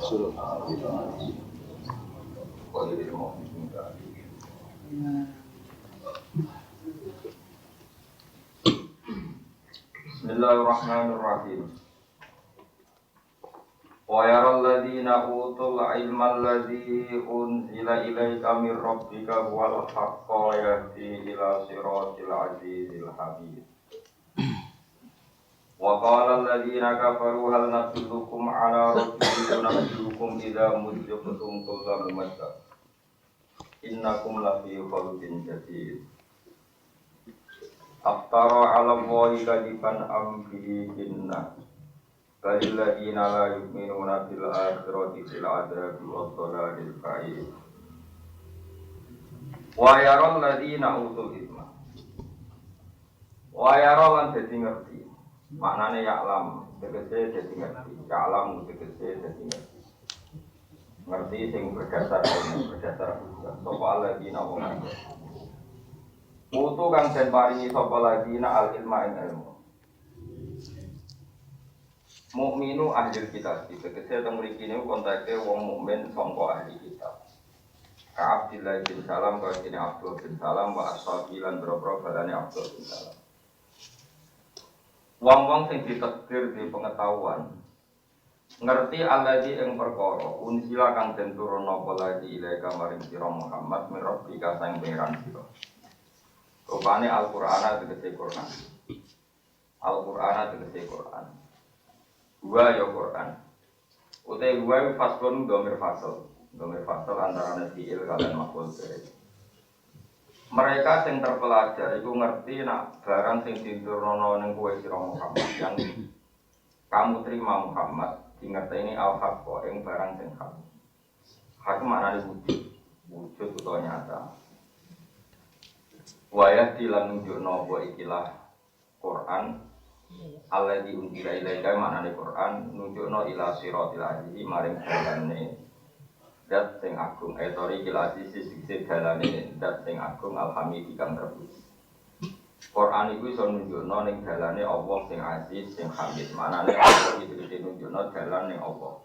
Bismillahirrahmanirrahim. Wa yaral ladzina utul ilma alladzi unzila ilaika mir rabbika huwal haqqu yahdi ila siratil azizil hamid. Wa qala alladzina kafaru hal nadullukum ala rajulin yunabbiukum idza mudjiqtum kulla mumazzaq. Innakum lafi khalqin jadid. Aftara 'ala Allahi kadiban am bihi jinnah. Balil ladzina la yu'minuna bil akhirati fil 'adzabi wad dhalalil ba'id. Wa yaral ladzina utul ilma. Wa yaral lan dadi ngerti. Maknane ya'lam, tegese dadi ngerti. Ya'lam tegese dadi ngerti. Ngerti sing berdasar hujjah. Sapa alladzina wa Mutu kang den paringi sapa ladzina al ilma ing ilmu. Mukminu ahli kitab, tegese teng mriki niku konteke wong mukmin sangka ahli kitab. Ka Abdillah bin Salam ka dene Abdul bin Salam wa ashabi lan boro-boro balane Abdul bin Salam. Wong-wong sing ditakdir di pengetahuan ngerti alladzi ing perkara unsila kang den turun apa lagi ilaika maring sira Muhammad mirabika sang pangeran sira. Rupane Al-Qur'an tegese Qur'an. Al-Qur'an tegese Qur'an. Gua ya Qur'an. Utai gua faslun domir fasal. Domir fasal antara fi'il kalian maf'ul bih. Mereka sing terpelajar iku ngerti nak barang sing diturunno ning kowe sira Muhammad yang kamu terima Muhammad dingerteni al-haqqa ing barang sing hak. Hak maknane wujud utawa nyata. Wayah dilan nunjukno apa ikilah Quran alladzi unzila ilaika maknane Quran nunjukno ila siratil aziz maring dalane dat sing agung etori ila aziz sing dalane dat sing agung alhamid kang terpuji. Quran iku iso nunjukno ning dalane Allah sing aziz sing hamid maknane Allah iki nunjukno dalan ning Allah.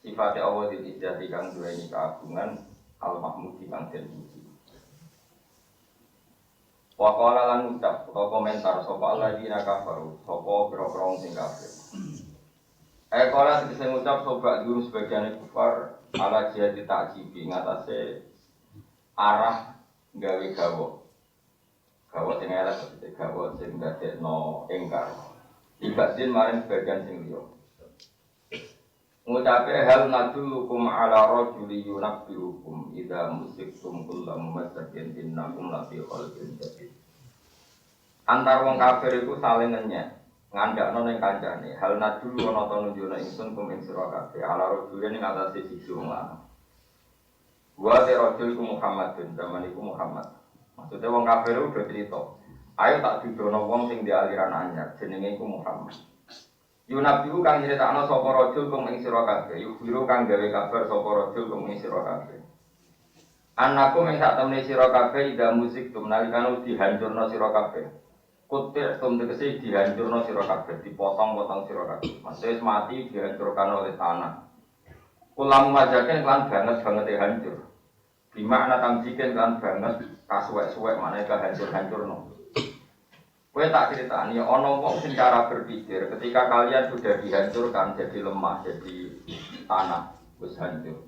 Sifate Allah dijati kang duweni keagungan al-mahmud kang terpuji. Wa qala lan ucap utawa komentar sapa alladzina kafaru sapa boro-boro sing kafir. Qala sing ngucap sapa guru sebagian kufar ala jihad ta'jibi ngatasé arah gawe gawa. Gawa sing elek gawa sing dadekno engkar. Ibadin maring sebagian sing liya. Ngucape hal nadullukum ala rajuli yunabbiukum idza musiktum kullam masakin innakum lafi khalqin jadid. Antar wong kafir iku saling ngenyek, ngandakno ning kancane. Hal nadullu ana ta nunjukna ingsun kum ing sira kabeh ala rajuli ning atase siji wong lanang. Wa te rajul ku Muhammadun zaman iku Muhammad. Maksudnya wong kafir udah cerita. Ayo tak didono wong sing di aliran anyar jenenge iku Muhammad. Yunabiu kang nyritakno sapa rajul kum ing sira kabeh, yubiru kang gawe kabar sapa rajul kum ing sira kabeh. Annakum ing sak temene sira kabeh ida musik tum nalikane dihancurna sira kabeh. Kutir tum tegese dihancurna sira kabeh, dipotong-potong sira kabeh. Maksudnya mati dihancurkan oleh tanah. Ulam majaken lan banget hancur. Di makna tamjiken lan banget kasuwek-suwek maknane hancur-hancurno. Kowe tak critani ana wong sing cara berpikir ketika kalian sudah dihancurkan jadi lemah, jadi tanah, wis hancur.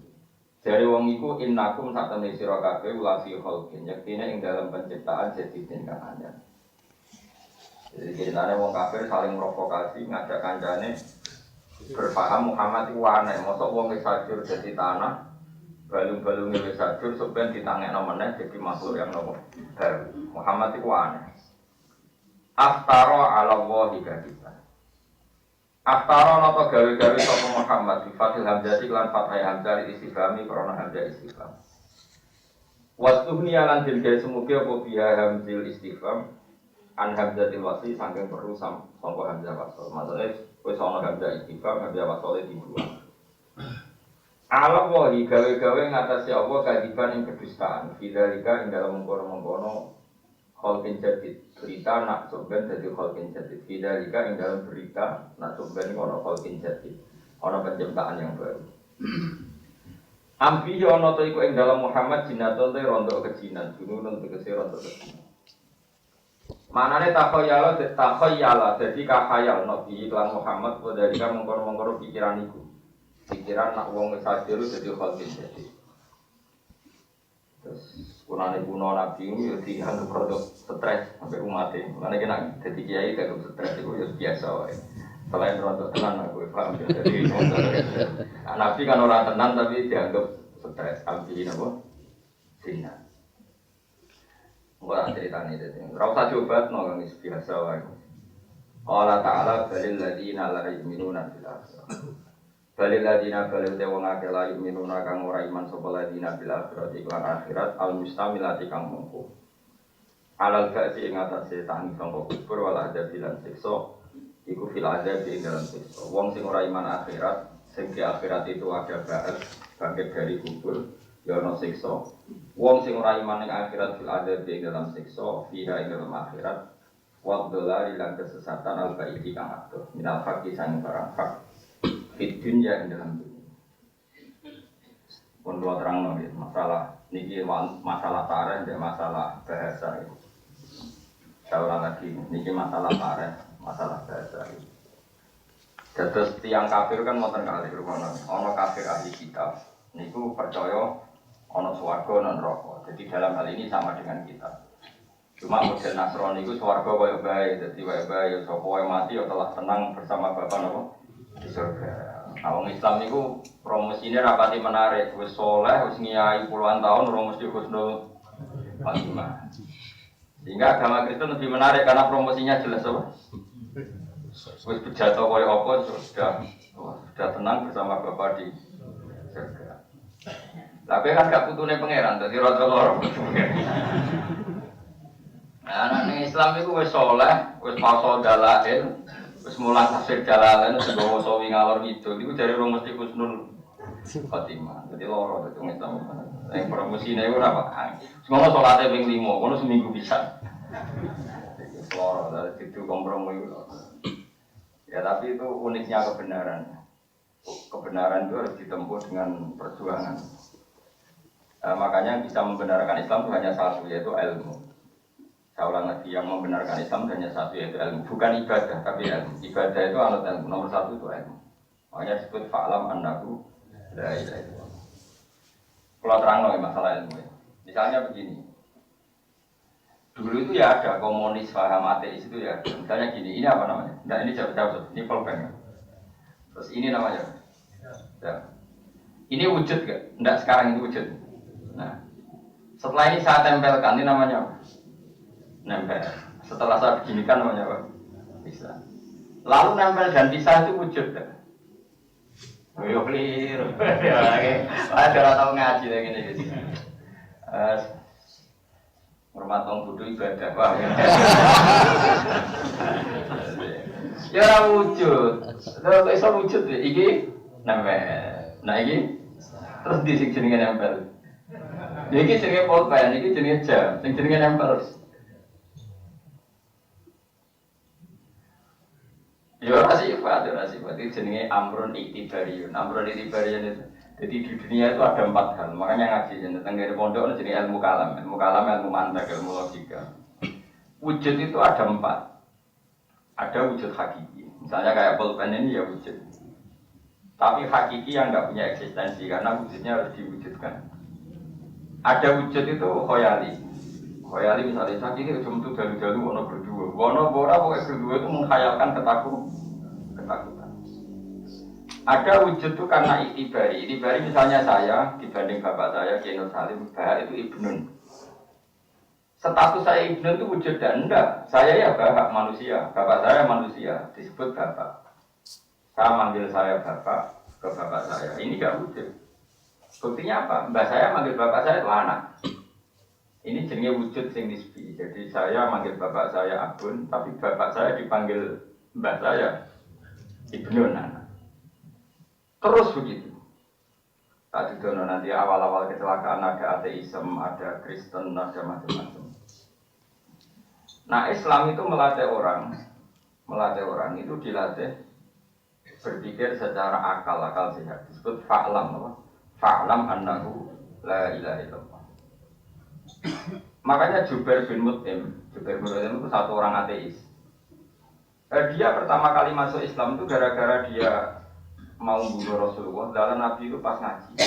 Jare wong iku innakum satemene sira kabeh ulafi khalqin, yektine ing dalam penciptaan jadi tingkah anyar. Jadi ceritane wong kafir saling provokasi ngajak kancane berpaham Muhammad iku aneh, mosok wong wis hancur jadi tanah, balung-balunge wis hancur sampeyan ditangekno meneh jadi makhluk yang nopo baru. Muhammad iku aneh. Aftara 'ala Allahi kadiban. Aftara napa gawe-gawe sapa Muhammad bi fathil hamzati lan fathai hamzah istifhami krana hamzah istifham. Wastuhni lan den gawe semuge apa biha hamzil istifham an hamzatil wasli saking perlu sangka hamzah wasl. Maksudnya wis ana hamzah istifham hamzah wasl dibuang. Ala Allahi gawe-gawe ngatasi Allah kadiban ing kedustaan. Fidzalika ing dalem mengkono-mengkono khalqin jadid. Berita nak coba jadi khalqin jadid. Fidzalika ing dalam berita nak coba ini ono khalqin jadid. Ono penciptaan yang baru. Ambi yo ana to iku ing dalam Muhammad jinatun te rondo kejinan, gunung tegese rondo kejinan. Manane takhayyala dadi kahayal nabi lan Muhammad dari kan mengkon-mengkon pikiran iku. Pikiran nak wong wis sadar dadi khalqin dadi. Terus kunane kuno nabi itu ya dianggap produk stres sampai umatnya. Makanya kena jadi kiai gak stres itu ya biasa wae. Selain produk tenan aku paham ya. Jadi nabi kan orang tenan tapi dianggap stres. Ambil apa? Zina. Enggak ceritanya itu. Rasa coba no biasa wae. Allah Ta'ala balil ladina la yu'minuna bil akhirah. Balil ladina balil te wong akeh la yu'minuna kang ora iman sapa ladina bil akhirah iklan akhirat al mustamilati kang mungku. Alal ba'si ing atase tangi sangka kubur wala ada bilan siksa iku fil azab ing dalam siksa. Wong sing ora iman akhirat sing di akhirat itu ada ba'at bangkit dari kubur ya ana siksa. Wong sing ora iman ing akhirat fil azab ing dalam siksa fiha ing dalam akhirat wa dolari lan kesesatan al ba'idi kang adoh minal faqi sang barang hak fit dunya ing dalam dunia. Pun dua terang nggih masalah niki masalah tarikh dan masalah bahasa iki. Saya lagi niki masalah tarikh, masalah bahasa iki. Terus tiang kafir kan wonten kali rumono. Ana kafir ahli kitab niku percaya ana swarga ana neraka. Jadi dalam hal ini sama dengan kita. Cuma model Nasrani itu swarga kaya bae, dadi wae bae sapa wae mati ya telah tenang bersama Bapa napa di surga. Nah, wong Islam niku promosine rapati menarik, wis saleh, wis ngiyai puluhan tahun ora mesti husnul khotimah. Sehingga agama Kristen lebih menarik karena promosinya jelas apa? Wis bejato kaya apa sudah tenang bersama Bapa di surga. Tapi kan gak putune pangeran, dadi rada loro. Nah, ning Islam iku wis saleh, wis maso dalail, wis mulang tafsir jalalain wis nggawa sawi ngalor ngidul iku jare ora mesti husnul khotimah. Dadi loro dadi wong Islam. Ning promosine ora apa. Semono salate ping 5, kono seminggu bisa. Iki loro dadi itu kompromi. Ya tapi itu uniknya kebenaran. Kebenaran itu harus ditempuh dengan perjuangan. Makanya bisa membenarkan Islam itu hanya satu, yaitu ilmu. Saya ulang lagi, yang membenarkan Islam hanya satu, yaitu ilmu. Bukan ibadah, tapi ilmu. Ibadah itu anut ilmu. Nomor satu itu ilmu. Makanya disebut fa'lam annahu la ilaha illallah. Kalau terang masalah ilmu ya. Misalnya begini. Dulu itu ya ada komunis, paham ateis itu ya. Misalnya gini, ini apa namanya? Nah ini jawab-jawab, ini pulpen. Terus ini namanya. Ya. Ini wujud gak? Enggak, sekarang ini wujud. Nah, setelah ini saya tempelkan, ini namanya apa? Nempel. Setelah saya beginikan namanya apa? Bisa. Lalu nempel dan pisah itu wujud kan? Yo keliru. Ada orang tahu ngaji lagi nih gitu. Hormat wong bodho ibadah wah. Ya ora wujud. Lha iso wujud iki nempel. Nah iki terus di sing jenenge nempel. Iki jenenge pulpen, iki jenenge jam, sing jenenge nempel. Ya sifat itu jenenge amrun iktibariun. Amrun iktibariun itu. Jadi di dunia itu ada 4 hal. Makanya ngaji tentang dari pondok itu jenenge ilmu kalam, ilmu mantek, ilmu logika. Wujud itu ada 4. Ada wujud hakiki. Misalnya kayak pulpen ini ya wujud. Tapi hakiki yang enggak punya eksistensi karena wujudnya harus diwujudkan. Ada wujud itu khoyali. Khoyali misalnya sakit itu cuma tuh dalu-dalu wono berdua. Wono ora pokoknya berdua itu menghayalkan ketakutan. Ada wujud itu karena itibari. Itibari misalnya saya dibanding bapak saya Kiai Nur Salim, bahak itu ibnun. Status saya ibnun itu wujud dan enggak. Saya ya bahak manusia, bapak saya manusia, disebut bapak. Saya manggil saya bapak ke bapak saya. Ini enggak wujud. Buktinya apa? Mbak saya manggil bapak saya itu anak. Ini jenenge wujud sing nisbi. Jadi saya manggil bapak saya Abun, tapi bapak saya dipanggil mbak saya Ibnun anak. Terus begitu. Tadi dono nanti awal-awal kecelakaan ada ateisme, ada Kristen, ada macam-macam. Nah Islam itu melatih orang itu dilatih berpikir secara akal sehat. Disebut fa'lam apa? Fa'lam annahu la ilaha illallah. Makanya Jubair bin Mut'im itu satu orang ateis. Dia pertama kali masuk Islam itu gara-gara dia mau bunuh Rasulullah. Lalu Nabi itu pas ngaji,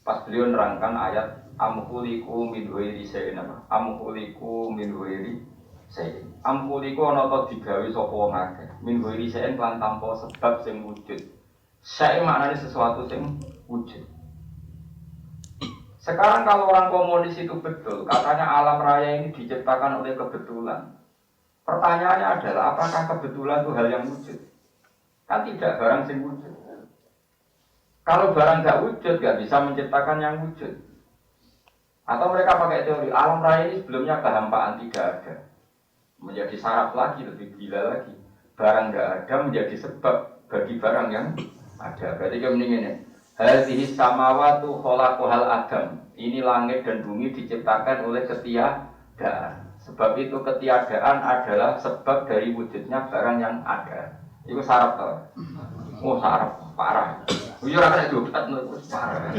pas beliau nerangkan ayat amkuliku min ghairi syai'in apa? Amkuliku min ghairi syai'in. Amkuliku ana ta digawe sapa wong akeh. Min ghairi syai'in lan tanpa sebab sing wujud. Syai' maknanya sesuatu sing wujud. Sekarang kalau orang komunis itu betul, katanya alam raya ini diciptakan oleh kebetulan. Pertanyaannya adalah apakah kebetulan itu hal yang wujud? Kan tidak, barang sing wujud. Kalau barang nggak wujud, nggak bisa menciptakan yang wujud. Atau mereka pakai teori alam raya ini sebelumnya kehampaan tidak ada, menjadi syarat lagi, lebih gila lagi. Barang nggak ada menjadi sebab bagi barang yang ada. Berarti kayak mendingan ya. Hadhihi samawatu khalaqahal adam. Ini langit dan bumi diciptakan oleh ketiadaan. Sebab itu ketiadaan adalah sebab dari wujudnya barang yang ada. Itu syarat toh. Oh syarat parah. Yo ora kena dobat parah.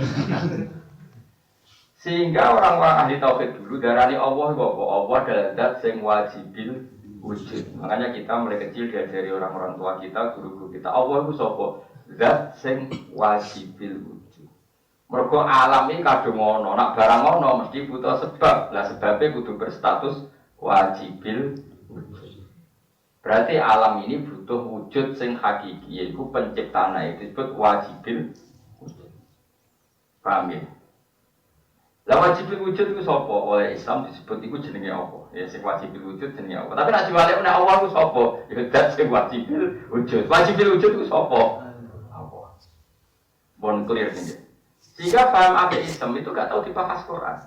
Sehingga orang-orang ahli tauhid dulu darani Allah apa? Allah adalah zat sing wajibil wujud. Makanya kita mulai kecil diajari orang-orang tua kita, guru-guru kita, Allah itu sapa? Zat sing wajibil wujud. Mergo alam iki kadung ana, nek barang ana mesti butuh sebab. Lah sebabnya kudu berstatus wajibil wujud. Berarti alam ini butuh wujud sing hakiki, yaitu penciptane itu disebut wajibil wujud. Paham ya? Lah wajibil wujud itu sapa? Oleh Islam disebut iku jenenge apa? Ya sing wajibil wujud jenenge apa? Tapi nek diwalik nek Allah ku sapa? Ya zat sing wajibil wujud. Wajibil wujud itu sapa? Apa? Bon clear ini. Sehingga paham ateisme itu gak tahu dibahas Quran.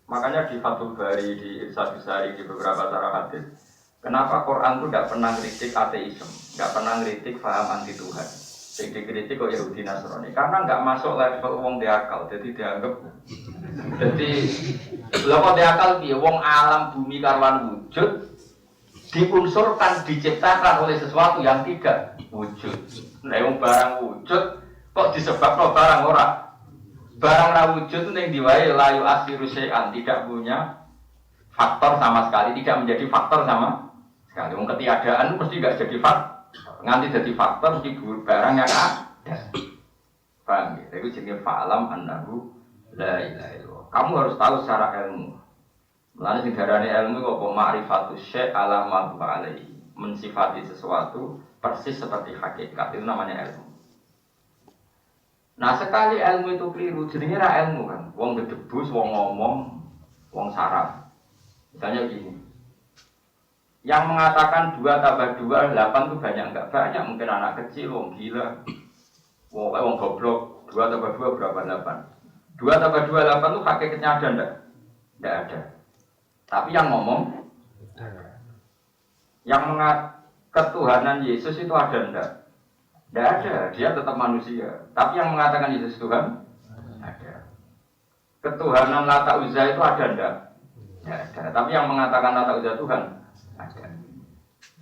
Makanya di Fathul Bari, di Irsyad Bisari, di beberapa cara hadis, kenapa Quran itu tidak pernah kritik ateisme, tidak pernah kritik paham anti Tuhan. Yang dikritik kok Yahudi Nasrani, karena nggak masuk level wong diakal, jadi dianggap. Jadi, kok diakal dia, wong alam bumi karwan wujud, diunsurkan, diciptakan oleh sesuatu yang tidak wujud. Nah, yang barang wujud, kok disebabkan barang orang. Barang ra wujud itu yang diwai layu asiru syai'an, tidak punya faktor sama sekali, tidak menjadi faktor sama sekali. Wong ketiadaan itu mesti enggak jadi faktor. Nganti jadi faktor mesti barang yang ada. Paham ya? Itu jenenge fa'lam annahu la ilaha illallah. Kamu harus tahu secara ilmu. Mulane sing darane ilmu kok ma'rifatus syai' ala ma huwa alaihi. Mensifati sesuatu persis seperti hakikat, itu namanya ilmu. Nah sekali ilmu itu keliru, jadinya ra ilmu kan. Wong gedebus, wong ngomong, wong saraf. Misalnya gini, yang mengatakan 2 tambah 2, 8 itu banyak enggak? Banyak, mungkin anak kecil, wong gila, wong goblok. 2 tambah 2 berapa? 8. 2 tambah 2, 8 itu hakikatnya ada enggak? Enggak ada. Tapi yang ngomong, yang mengatakan ketuhanan Yesus itu ada enggak? Tidak ada, dia tetap manusia. Tapi yang mengatakan Yesus Tuhan, ada. Ketuhanan Lata Uzza itu ada enggak? Tidak ada. Tapi yang mengatakan Lata Uzza Tuhan, ada.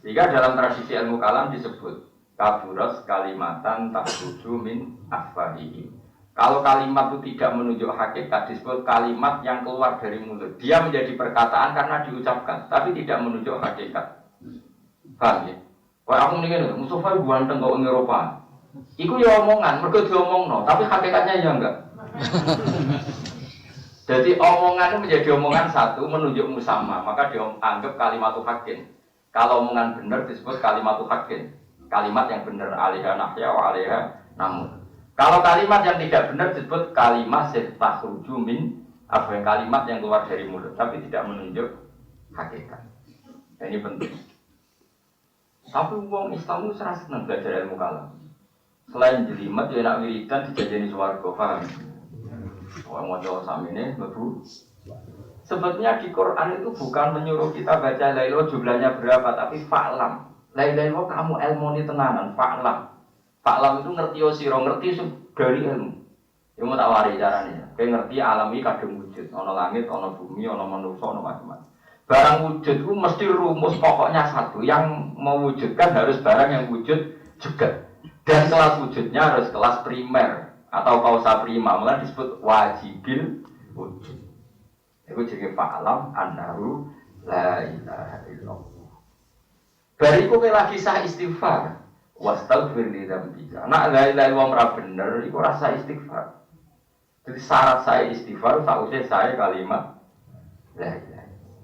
Sehingga dalam tradisi ilmu kalam disebut kaburas kalimatan takhruju min afwahihi. Kalau kalimat itu tidak menunjuk hakikat, disebut kalimat yang keluar dari mulut. Dia menjadi perkataan karena diucapkan, tapi tidak menunjuk hakikat. Paham ya? Wah aku mendingin, Mustafa itu ganteng kau Eropa. Iku ya omongan, mereka diomongno, tapi hakikatnya ya enggak. Jadi omongan itu menjadi omongan satu menunjuk musamma, maka dianggap kalimatu hakin. Kalau omongan benar disebut kalimatu hakin, kalimat yang benar alaiha nahya wa alaiha namun. Kalau kalimat yang tidak benar disebut kalimat takhruju min kalimat yang keluar dari mulut, tapi tidak menunjuk hakikat. Nah, ini penting. Tapi wong Islam itu serasa senang belajar ilmu kalam. Selain jelimet, ya nak wiridan dijajani swarga, paham? Orang mau sami ini, betul. Sebetulnya di Quran itu bukan menyuruh kita baca la ilaha jumlahnya berapa, tapi fa'lam. La ilaha kamu ilmu ini tenanan, fa'lam. Fa'lam itu ngerti sira, ngerti dari ilmu. Ya mau tak wari caranya. Kayak ngerti alam ini kadung wujud, ana langit, ana bumi, ana manusia, ana macam-macam. Barang wujud itu mesti rumus pokoknya satu. Yang mewujudkan harus barang yang wujud juga. Dan kelas wujudnya harus kelas primer atau kausa prima. Mulai disebut wajibil wujud. Itu jadi fa'alam annahu la ilaha illallah. Bariku lagi sah istighfar. Wastaghfir li dzambika. Nak la ilaha illallah ora bener iku rasa istighfar. Jadi syarat saya istighfar sausé saya kalimat la ilaha illallah.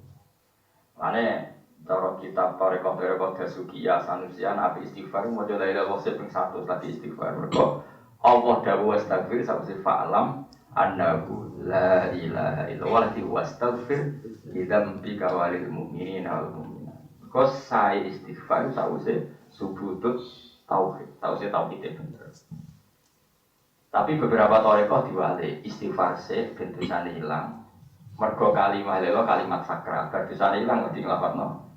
Mane cara kitab Thariqah Dasukiyah Sanusian api istighfar model la ilaha illallah ping 1 tadi istighfar. Mergo Allah dawuh wastaghfir sausé fa'lam annahu la ilaha illallah wastaghfir li dzambika walil mu'minina wal mu'minat. Kos saya istighfar sausé subutut tauhid itu bener. Tapi beberapa thariqah diwali istighfar sih bentusane hilang. Mergo kalimat lelo kalimat sakral, bentusane hilang ngerti nglafadzno.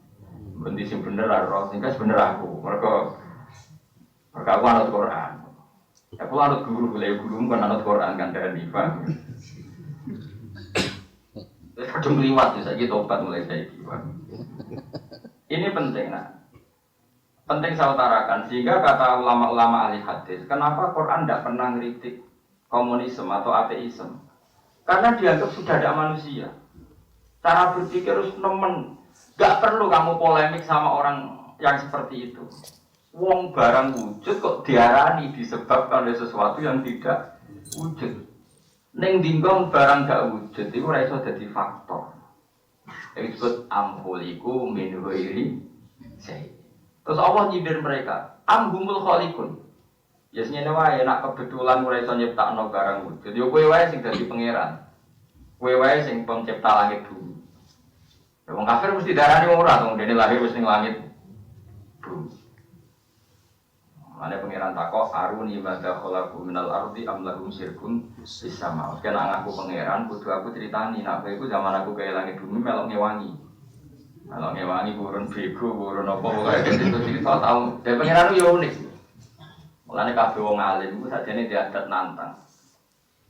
Bendi sing bener ora sing bener aku. Mergo aku anut Quran. Aku anut guru kan anut Quran kan dari paham. Kadung liwat ya saiki tobat mulai saiki. Ini penting nak. Penting saya utarakan, sehingga kata ulama-ulama ahli hadis, kenapa Quran tidak pernah ngeritik komunisme atau ateisme? Karena dianggap sudah ada manusia. Cara berpikir harus nemen. Gak perlu kamu polemik sama orang yang seperti itu. Wong barang wujud kok diarani disebabkan oleh sesuatu yang tidak wujud. Neng dingkong barang gak wujud, itu ora iso dadi faktor. Itu disebut amhuliku min ghairi syai'. Terus Allah nyindir mereka, amhumul khaliqun. Ya senyene wae nek kebetulan ora iso nyiptakno barang wujud. Ya kowe wae sing dadi pangeran. Kowe wae sing pencipta langit bumi. Ya wong kafir mesti darani ora to, dene lahir wis ning langit bumi. Mane pangeran takok aruni madza khalaqu minal ardi am lahum syirkun fis sama. Kena aku pangeran kudu aku critani nek kowe iku zaman aku kaya langit bumi melok ngewangi. Kalau ngewangi burun bego, burun apa pokoknya gitu cerita tahu. Dan pengiran itu ya unik. Mulanya kabeh wong alim itu sajane diadat nantang.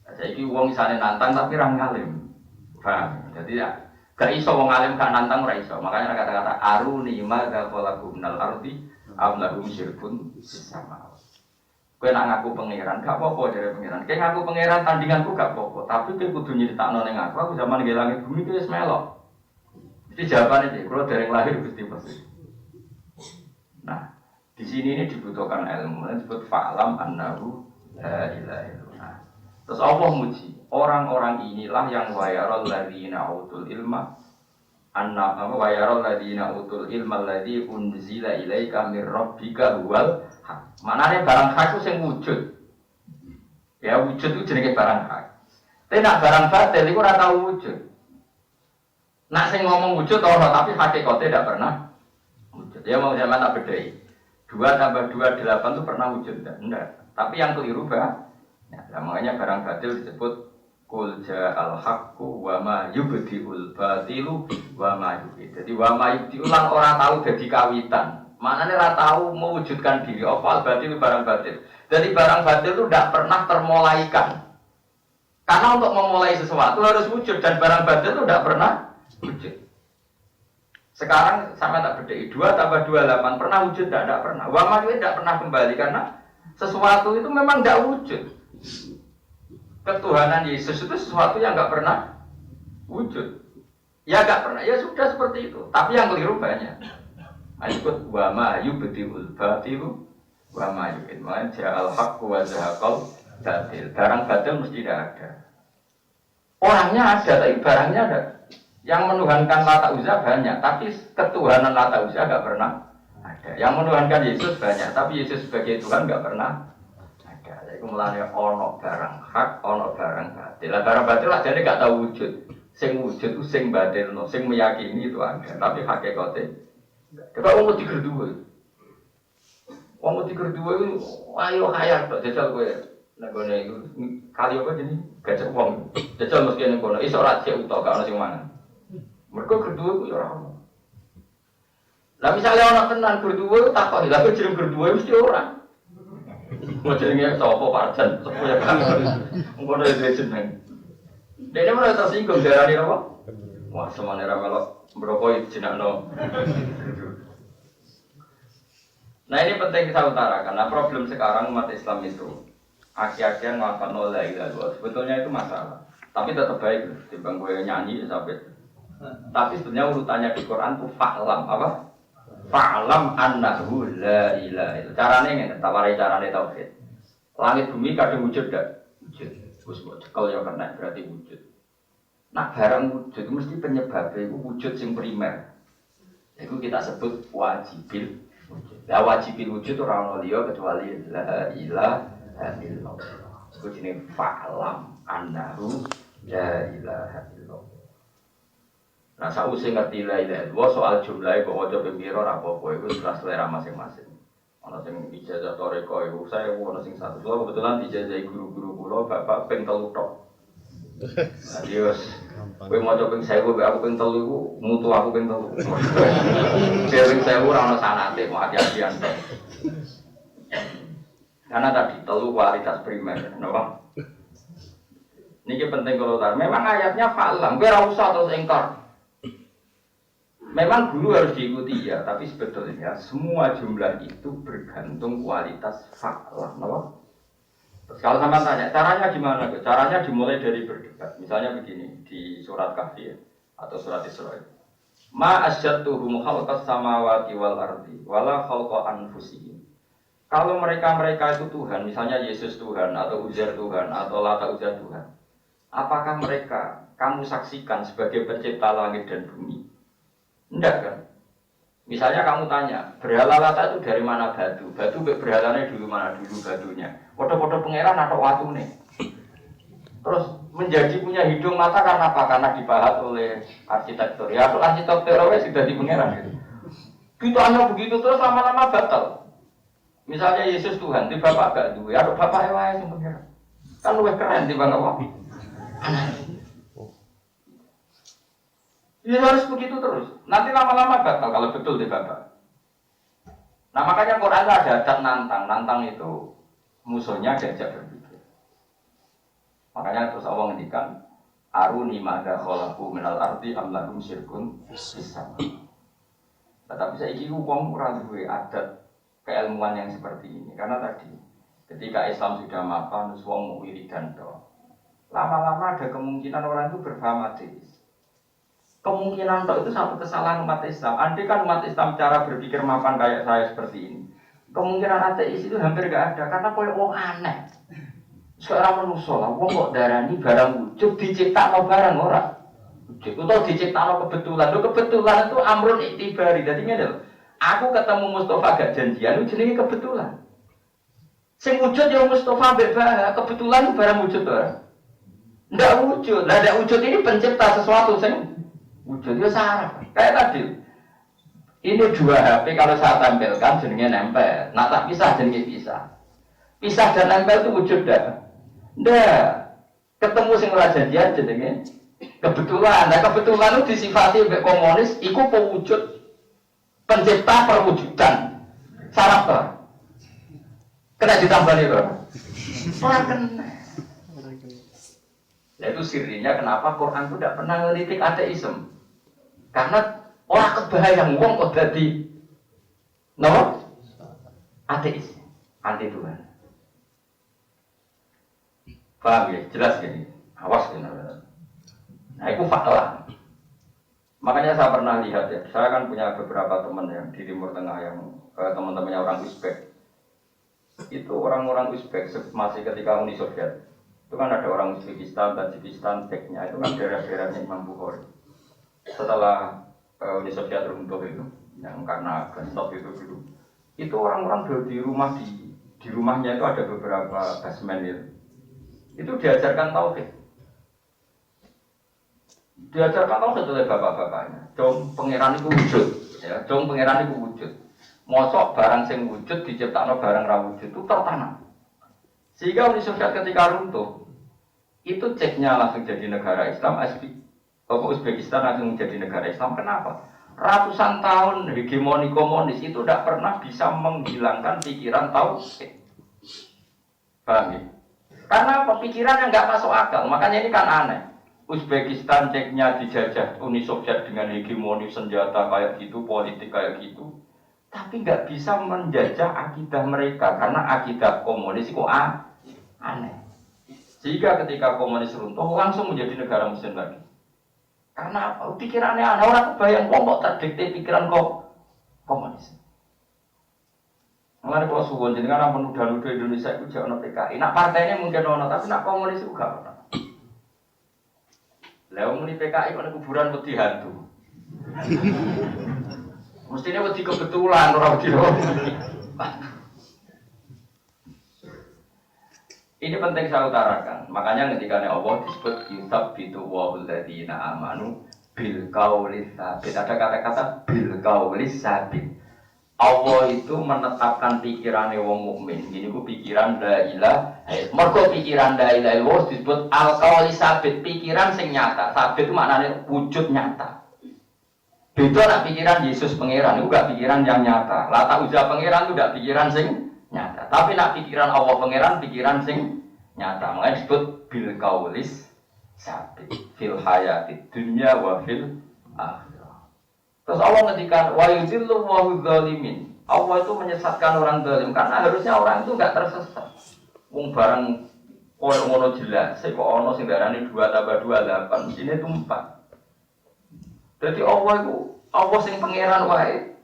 Saiki wong isane nantang tapi ra ngalim. Paham? Jadi ya gak iso wong alim gak nantang ora iso. Makanya kata-kata aruni madza khalaqu minal ardi am lahum syirkun sama. Kowe nak ngaku pangeran gak apa-apa jare pangeran. Kowe ngaku pangeran tandinganku gak apa-apa, tapi kowe kudu nyritakno ning aku zaman nggih langit bumi kowe wis melok. Jadi jawabannya sih, kalau dari lahir pasti pasti. Nah, di sini ini dibutuhkan ilmu, disebut fa'lam annahu la ilaha illallah. Terus Allah muji, orang-orang inilah yang wayarul ladzina utul ilma wayarul ladzina utul ilma alladzi unzila ilaika mir rabbika huwal haq. Manane barang hak itu sing wujud. Ya wujud itu jenenge barang hak. Tapi nak barang batil iku ora tau wujud. Nak sing ngomong wujud ono tapi hakikate tidak pernah wujud. Ya mau zaman tak bedai. 2 tambah 2 8 itu pernah wujud enggak? Tapi yang keliru bah. Ya, makanya barang batil disebut qul ja'al haqqu wa ma yubdi'ul batilu wa ma yubdi. Jadi wa ma yubdi ulang ora tahu dadi kawitan. Maknane ora tahu mewujudkan diri. Apa batil barang batil. Jadi barang batil itu tidak pernah termulaikan. Karena untuk memulai sesuatu harus wujud dan barang batil itu tidak pernah wujud. Sekarang sama tak beda 2 tambah 2 8 pernah wujud tidak pernah. Wama itu tidak pernah kembali karena sesuatu itu memang tidak wujud. Ketuhanan Yesus itu sesuatu yang tidak pernah wujud. Ya tidak pernah. Ya sudah seperti itu. Tapi yang keliru banyak. Ayat wama yubdiul batilu wama yubid. Malah ja'al haqqu wa zahaqal batil. Barang batil mesti tidak ada. Orangnya ada tapi barangnya ada. Yang menuhankan Lata Uzza banyak, tapi ketuhanan Lata Uzza nggak pernah ada. Yang menuhankan Yesus banyak, tapi Yesus sebagai Tuhan nggak pernah ada. Jadi mulanya ono barang hak, ono barang batil. Barang batil lah jadi nggak tahu wujud. Sing wujud itu sing batil, no. Sing meyakini itu ada, tapi hakikatnya. Kita umur 32. Umur 32 itu, ayo hayat, jajal gue. Nah gue nih kali apa jadi gajah uang. Jajal mesti yang gue, iso raja utah gak ada sing mana. Mereka berdua itu ya orang. Nah misalnya orang tenan berdua itu takut, tapi jeneng berdua mesti orang. Mau jenengnya sopo parjan, sopo ya kan. Mungkin ada jeneng. Dia mana tersinggung darah dia apa? Wah, semuanya melok merokok itu jenakno. Nah ini penting kita utarakan. Nah problem sekarang umat Islam itu akhir-akhir ngelakukan la ilaha illallah. Sebetulnya itu masalah. Tapi tetap baik, dibanding gue nyanyi sampai. Tapi sebenarnya urutannya di Quran itu fa'lam apa? Fa'lam annahu la ilaha illallah. Caranya ini, tawari caranya tauhid. Langit bumi kadang wujud dak? Wujud. Terus kalau yang kena berarti wujud. Nah barang wujud mesti penyebabnya itu wujud yang primer. Itu kita sebut wajibil. La wajibil wujud orang liya kecuali la ilaha illallah. Itu jenis fa'lam annahu la ilaha illallah. Nah sausé ngerti la ilaha illallah soal jumlahe kok waca pembiro ora apa-apa iku terus selera masing-masing. Ana sing ijazah toreko iku saya ono sing 100. Kula kebetulan dijajahi guru-guru kula bapak ping 3 tok. Adios. Kowe maca ping 1000 aku ping 3 iku mutu aku ping 3. Ping 1000 ora ono sanate mau hati-hatian. Karena tadi telu kualitas primer, napa? Niki penting kalau tar. Memang ayatnya fa'lam, kowe ora usah terus engkar. Memang guru harus diikuti ya, tapi sebetulnya semua jumlah itu bergantung kualitas fa'lam, napa? Terus kalau sama tanya, caranya gimana? Caranya dimulai dari berdebat. Misalnya begini, di surat Kahfi ya, atau surat Isra. Ma asyadtuhum khalqas samawati wal ardi wala khalqa anfusihim. Kalau mereka itu Tuhan, misalnya Yesus Tuhan, atau Uzair Tuhan, atau Lata Uzza Tuhan, apakah mereka kamu saksikan sebagai pencipta langit dan bumi? Enggak kan? Misalnya kamu tanya, berhala Lata itu dari mana batu? Batu berhalanya dulu mana dulu batunya? Foto-foto pangeran atau watu nih? Terus menjadi punya hidung mata karena apa? Karena dipahat oleh arsitektur. Ya, atau arsitekturnya sudah di pangeran gitu. Gitu hanya begitu terus lama-lama batal. Misalnya Yesus Tuhan, di bapak gak duwe, atau bapak ewa yang pangeran. Kan lebih keren di bangga apa? Ya harus begitu terus. Nanti lama-lama batal kalau betul di bapak. Nah makanya Quran ada adat nantang itu musuhnya diajak berpikir. Makanya terus Allah ngendikan aruni ma'adha khalaqu minal ardi am lahum syirkun fis-sama. Tetapi saiki wong ora duwe adat keilmuan yang seperti ini karena tadi ketika Islam sudah mapan terus wong wiridan to. Lama-lama ada kemungkinan orang itu berfaham ateis. Kemungkinan to itu satu kesalahan umat Islam. Andai kan umat Islam cara berpikir mapan kayak saya seperti ini. Kemungkinan ateis itu hampir gak ada karena koyo wong aneh. Seorang manusia lah, wong kok darani barang wujud diciptakno barang ora. Wujud utawa diciptakno kebetulan. Lho kebetulan itu amrun iktibari. Dadi ngene lho. Aku ketemu Mustafa gak janjian itu jenenge kebetulan. Sing wujud ya Mustafa mbek kebetulan barang wujud ora. Ndak wujud. Lah ndak wujud ini pencipta sesuatu sing wujud itu saraf. Kayak tadi. Ini dua HP kalau saya tempelkan jenenge nempel. Nah tak pisah jenenge pisah. Pisah dan nempel itu wujud dah. Ndak. Ketemu sing ora janjian jenenge kebetulan. Nah kebetulan itu disifati mbek komunis iku pewujud pencipta perwujudan. Saraf to. Kena ditambah nih to. Ora kena. Nah itu sirinya kenapa Quran itu tidak pernah ngelitik ateisme. Karena orang kebayang wong kok dadi no ateis, anti Tuhan. Paham ya? Jelas gini. Awas gini. Nah itu fakta. Makanya saya pernah lihat ya. Saya kan punya beberapa teman yang di Timur Tengah yang teman-temannya orang Uzbek. Itu orang-orang Uzbek masih ketika Uni Soviet. Itu kan ada orang Uzbekistan, Tajikistan, Ceknya itu kan daerah-daerahnya Imam Bukhari. Setelah Uni Soviet runtuh itu, yang karena stop itu dulu, itu orang-orang di rumah di rumahnya itu ada beberapa basement itu diajarkan tauhid. Diajarkan tauhid oleh bapak-bapaknya. Dong pangeran itu wujud, ya. Dong pangeran itu wujud. Mosok barang sing wujud diciptakno barang ra wujud itu tertanam. Sehingga Uni Soviet ketika runtuh, itu Ceknya langsung jadi negara Islam, Uzbekistan langsung jadi negara Islam. Kenapa? Ratusan tahun hegemoni komunis itu tidak pernah bisa menghilangkan pikiran tauhid. Paham ya? Karena pikiran yang nggak masuk akal, makanya ini kan aneh. Uzbekistan Ceknya dijajah Uni Soviet dengan hegemoni senjata kayak gitu, politik kayak gitu, tapi nggak bisa menjajah akidah mereka karena akidah komunis itu aneh. Sehingga ketika komunis runtuh langsung menjadi negara muslim lagi. Karena pikirannya aneh, orang kebayang kok terdikte pikiran kok komunis. Mengenai kalau suwon jenengan penudah-nudah Indonesia itu jangan PKI. Nak partainya mungkin ono, tapi nak komunis itu gak ono. Lalu muni PKI pada kuburan wedi hantu. Mestinya wedi kebetulan orang wedi. Ini penting saya utarakan. Makanya ketika Allah disebut yusab bitu wa alladziina amanu bil qaulis sabit. Ada kata-kata bil qaulis sabit. Allah itu menetapkan pikirannya wong mukmin. Gini ku pikiran la ilaha. Mergo pikiran la ilaha illallah disebut al-qauli sabit, pikiran sing nyata. Sabit itu maknanya wujud nyata. Beda nak pikiran Yesus pangeran itu gak pikiran yang nyata. Lata uja pangeran itu gak pikiran sing nyata. Tapi nak pikiran Allah pangeran pikiran sing nyata. Makanya disebut bil qaulis sabit fil hayatid dunya wa fil akhirah. Terus Allah ngendikan wa yudhillu wa hudzalimin. Allah itu menyesatkan orang zalim karena harusnya orang itu enggak tersesat. Wong barang koyo ngono jelas, kok ana sing darani 2 tambah 2 8, sini itu 4. Jadi Allah sing pangeran wae.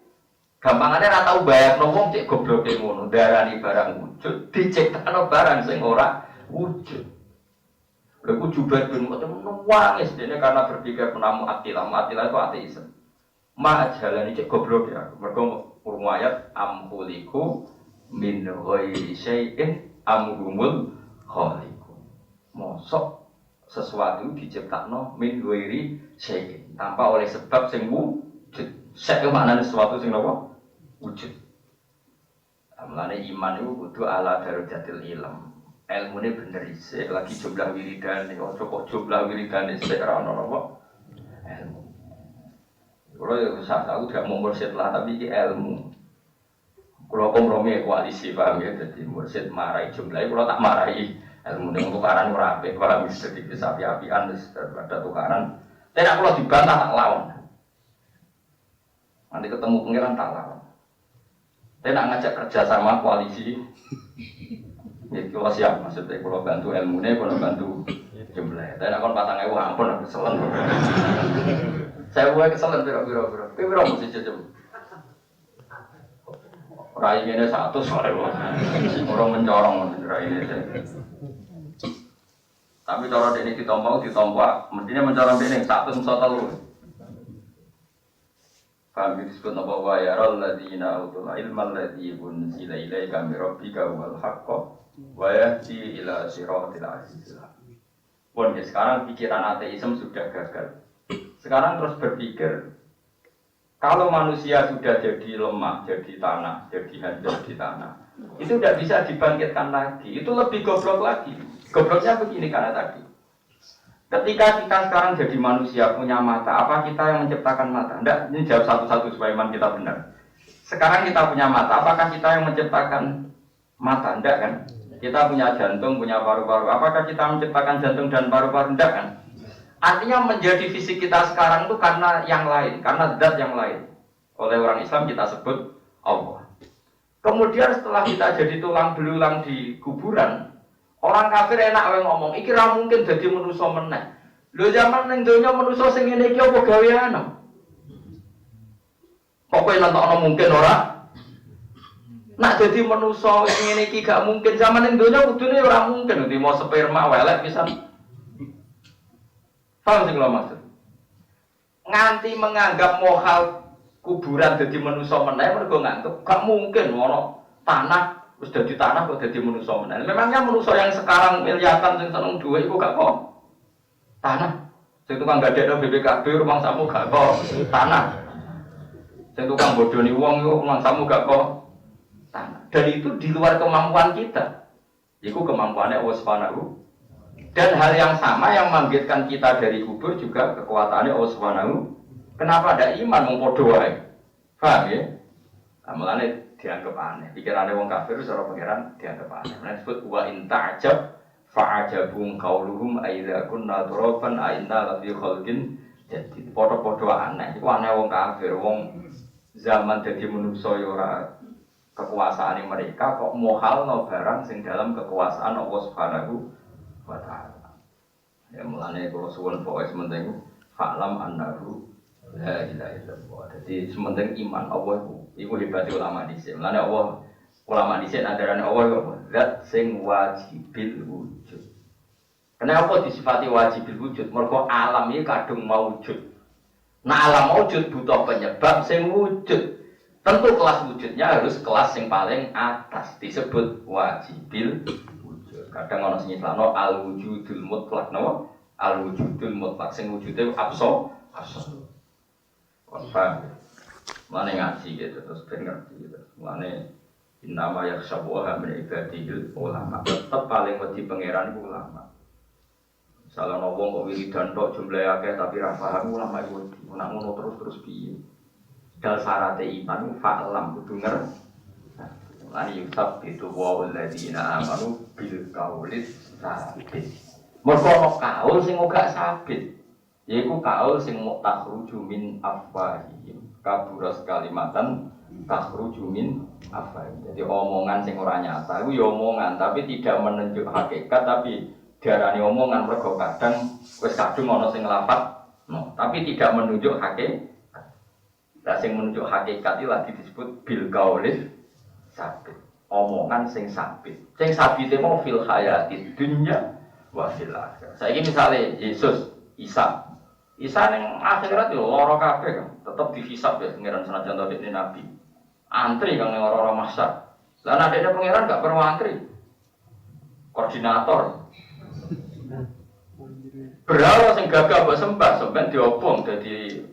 Gampangane ra tau bayangno wong cek gobloke ngono, darani barang wujud, diciptakno barang sing ora wujud. Lha ku Jubair bin Mut'im nangis dene karena berpikir penamu Attilah itu ateisme. Ma jalani cek goblok ya. Mergo urung ayat am khuliqu min ghairi syai'in am humul khaliqun. Mosok sesuatu diciptakno min ghairi syai'in, tanpa oleh sebab sing wujud. Syai' maknane sesuatu sing napa? Wujud. Amane iman itu kudu ala darajatil ilm. Ilmune bener isih lagi jumlah wiridan ojo kok jumlah wiridan isih ora ono napa? Ilmu. Kalau aku tidak mau mursyid lah, tapi ini ilmu. Kalau kompromi koalisi, paham ya? Jadi mursyid marahi jumlahnya, kalau tak marahi ilmu dengan tukaran merapi, paham ya? Jadi bisa api-apian, daripada tukaran. Tidak kalau dibantah tak lawan. Nanti ketemu pengiran tak lawan. Tidak ngajak kerjasama koalisi. Ya, kalau siap, maksudnya kalau bantu ilmunya, kalau bantu jumlahnya. Tidak kalau patang ewa, ampun aku keselen. Saya buat kesalahan biro mesti jajam. Rai ini 100 sore orang mencorong rai ini. Tapi cara ini ditompak, mestinya mencorong ini 100 telur. Kami disebut nama wa yarol ladina utul ilmal ladzi unzila ilaika min rabbika wal haqq wa yahdi ila siratil aziz. Pun sekarang pikiran ateisme sudah gagal. Sekarang terus berpikir, kalau manusia sudah jadi lemah, jadi tanah, jadi hancur di tanah, itu tidak bisa dibangkitkan lagi. Itu lebih goblok lagi. Gobloknya begini karena tadi, ketika kita sekarang jadi manusia punya mata, apa kita yang menciptakan mata? Tidak, ini jawab satu-satu supaya iman kita benar. Sekarang kita punya mata, apakah kita yang menciptakan mata? Tidak kan? Kita punya jantung, punya paru-paru. Apakah kita menciptakan jantung dan paru-paru? Tidak kan? Artinya menjadi fisik kita sekarang itu karena yang lain, karena zat yang lain. Oleh orang Islam kita sebut Allah. Kemudian setelah kita jadi tulang belulang di kuburan, orang kafir enak wae ngomong, iki ra mungkin dadi manusa meneh. Lho zaman ning donya manusa sing ngene iki apa gaweane? Kok kowe nentokno mungkin ora? Nak dadi manusa sing ngene iki gak mungkin, zaman ning donya kudune ora mungkin, dadi mau sperma welek pisan. Paham sing kula maksud? Nganti menganggap mohal kuburan dadi manusa meneh mergo nganggep gak mungkin ono tanah wis dadi tanah kok dadi manusa meneh. Memangnya manusa yang sekarang miliatan sing seneng duwe iku gak kok tanah. Sing tukang gadekno BPKB rumah samu gak kok tanah. Sing tukang bodoni wong iku rumah samu gak kok tanah. Dan itu di luar kemampuan kita. Iku kemampuannya Allah Subhanahu. Dan hal yang sama yang membangkitkan kita dari kubur juga kekuatannya Allah Subhanahu. Kenapa ada iman mengpodo wae? Paham ya? Nah, mulane dianggap aneh. Pikirannya wong kafir secara pengiran dianggap aneh. Nah, disebut wa in ta'jab fa'ajabum qauluhum aidza kunna turaban ainna lafi khalqin jadi padha-padha aneh. Iku aneh wong kafir, wong zaman dadi manungsa ya ora kekuasaane mereka kok mohalno barang sing dalam kekuasaan Allah Subhanahu wa taala. Ya mulane kula suwun pokoke sementing fa'lam annahu la ilaha illallah. Dadi sementing iman Allah iku hebate ulama dhisik. Mulane Allah ulama dhisik andarane Allah iku zat sing wajibil wujud. Kenapa disifati wajibil wujud? Mergo alam iki kadung maujud. Nah alam maujud butuh penyebab sing wujud. Tentu kelas wujudnya harus kelas yang paling atas disebut wajibil wujud. Kadang ana sing islano al wujudul mutlak napa? Al wujudul mutlak sing wujude absolut. Paham? Mane ngaji gitu terus ben ngerti gitu. Mane innama yakhshabuha min ibadil ulama. Tetep paling wedi pangeran iku ulama. Salah wong kok wiridan tok jumlahe akeh tapi ra paham ulama iku nek ngono terus piye. Dal syaratte iman fa'lam kudu ngerti. Lan yusab itu wa alladziina amanu bil qaulis sabit. Mergo kaul sing ora sabit. Yaiku kaul sing mukhruju min afwahihim. Kaburas kalimatan takhruju min afwahihim. Jadi omongan sing ora nyata iku ya omongan tapi tidak menunjuk hakikat tapi diarani omongan mergo kadang wis kadung ana sing lafat no, tapi tidak menunjuk hakikat. Lah sing menunjuk hakikat iki lagi disebut bil qaulis sabit. Omongan sing sabit. Sing sabite mau fil hayati dunya wa fil akhirah. Saiki misale Yesus, Isa ning akhirat yo lara kabeh kan, tetep dihisab ya pangeran senajan to dekne nabi. Antri kang ning ora-ora masak. Lah nek dekne pangeran gak perlu antri. Koordinator berhala sing gagah mbok sembah sampean diobong dadi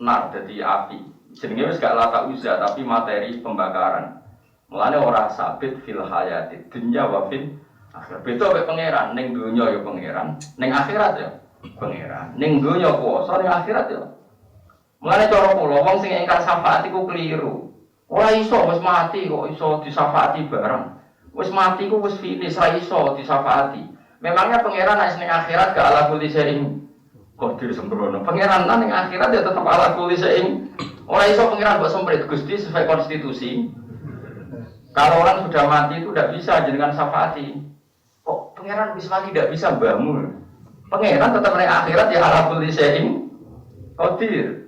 nar dadi api. Jenenge wis gak lata uzza tapi materi pembakaran. Mulane ora sabit fil hayati dunya wa fil akhirat. Beda mek pangeran ning donya ya pangeran, ning akhirat ya pangeran. Ning donya kuwasa ning akhirat ya. Mulane cara kula wong sing ingkar syafaat iku keliru. Ora iso wis mati kok iso disafaati bareng. Wis mati ku wis finish ra iso disafaati. Memangnya pangeran nek ning akhirat gak ala kulli syai'in qadir sembrono. Pangeran nang ning akhirat ya tetep ala kulli syai'in. Ora iso pangeran mbok semprit Gusti sesuai konstitusi. Kalau orang sudah mati itu tidak bisa jenengan syafaati. Kok pangeran wis mati tidak bisa mbahmu? Pangeran tetap ning akhirat ya ala kulli syai'in qadir.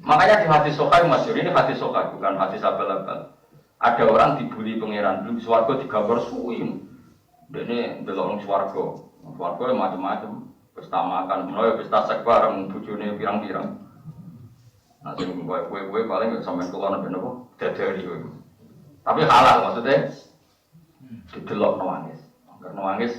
Makanya di hadis Sahih masyhur ini hadis Sahih bukan hadis abal-abal. Ada orang dibuli pangeran belum swarga digambar suwi. Dene delok nang swarga. Swarga macam-macam. Pesta makan, mulai pesta sek bareng bojone pirang-pirang. Nah sing kowe paling sampeyan kula nang napa dadari kowe. Tapi halal maksudnya didelok nangis. Karena nangis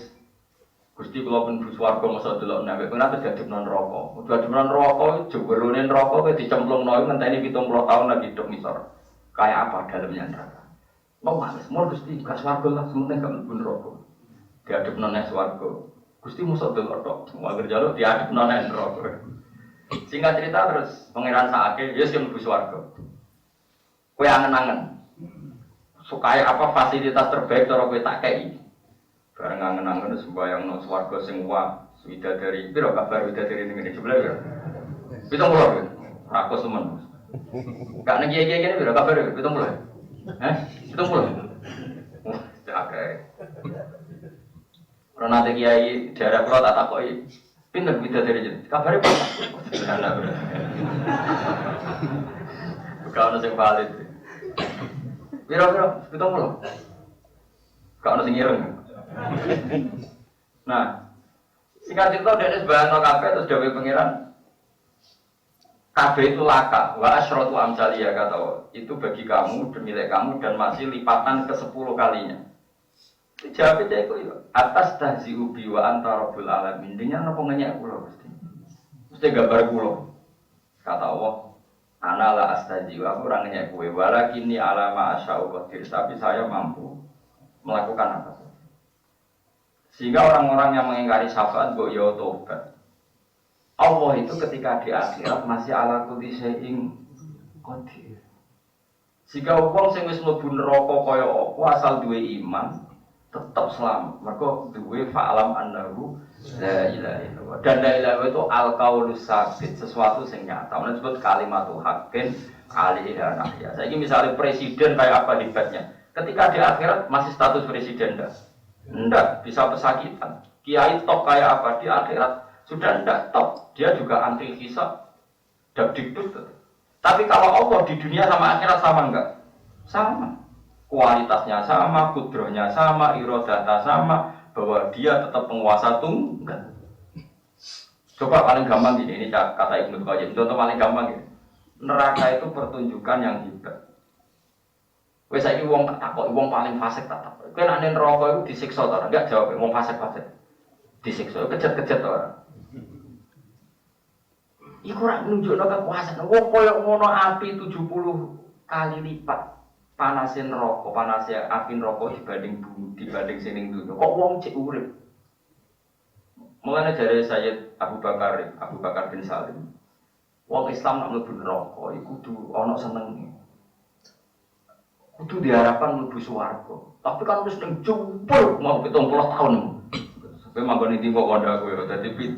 Gusti kula pun swarga mosok delok nek kowe ora dadekno neraka. Dadekno neraka jewerone neraka kowe dicemplungno ngenteni 70 tahun lagi hidup ngisor. Kayak apa dalamnya neraka? Mau nangis, mau Gusti gak swarga lah sementing gak mlebu neraka. Diadepno nang swarga. Gusti mosok delok tok, wae jaluk diadepno nang neraka. Singkat cerita terus pangeran sakake wis mlebu swarga. Kowe angen-angen. Supaya apa fasilitas terbaik cara kowe tak kei. Bareng angen-angen sembayang nang swarga sing wah, widadari. Piro kabar widadari ning ngene sebelah piro? 70. Rakus temen. Gak ning kiye-kiye kene piro kabar 70. Hah? 70. Wah, akeh. Ora nate kiai daerah kula tak takoki, pinter widadari jeneng. Kabare apa? Bukan ono sing valid. Piro-piro 70. Gak ono sing ireng. Nah, singkat cerita dene sebayangno kabeh terus dawuh pangeran kabeh itu laka wa asyratu amsaliyah kata itu bagi kamu demi milik kamu dan masih lipatan ke 10 kalinya. Dijawab itu atas tahzi'u bi wa anta rabbul alamin. Intinya napa ngenyek kula Gusti. Mesti gambar kula. Kata Allah, ana la astaji wa aku ora ngenyek kowe walakini alama asya'u qadir tapi saya mampu melakukan apa saja. Sehingga orang-orang yang mengingkari syafaat mbok ya tobat. Allah itu ketika di akhirat masih ala kulli syai'in qadir. Jika wong sing wis mlebu neraka kaya apa asal duwe iman tetap selamat. Mereka duwe fa'alam annahu la ilaha illallah. Dan la ilaha itu al-qaulus sabit, sesuatu yang nyata. Mana disebut kalimatu haqqin alaiha nahya. Saiki misalnya presiden kayak apa hebatnya. Ketika di akhirat masih status presiden enggak bisa pesakitan. Kiai top kayak apa di akhirat sudah enggak top. Dia juga anti hisab. Dakdikduk. Tapi kalau Allah di dunia sama akhirat sama enggak? Sama. Kualitasnya sama, kudrohnya sama, irodata sama, bahwa dia tetap penguasa tunggal. Coba paling gampang ini kata Ibnu Qayyim. Contoh paling gampang ini. Neraka itu pertunjukan yang hebat. Wes saiki wong takok wong paling fasik tak takok. Kowe nek neraka iku disiksa ta ora? Enggak jawab, wong fasik-fasik. Disiksa, kejet-kejet ta ora? Iku ora nunjukno kekuasaan. Wong koyo ngono api 70 kali lipat panase neraka, panase api neraka dibanding bumi, dibanding sing dunya. Kok wong cek urip? Mulane jare Sayyid Abu Bakar bin Salim. Wong Islam nek mlebu neraka iku kudu ana senenge. Kudu diharapkan mlebu swarga. Tapi kan wis ning jupur mau 70 tahun. Sampai manggone ndi kok kandha kowe dadi 70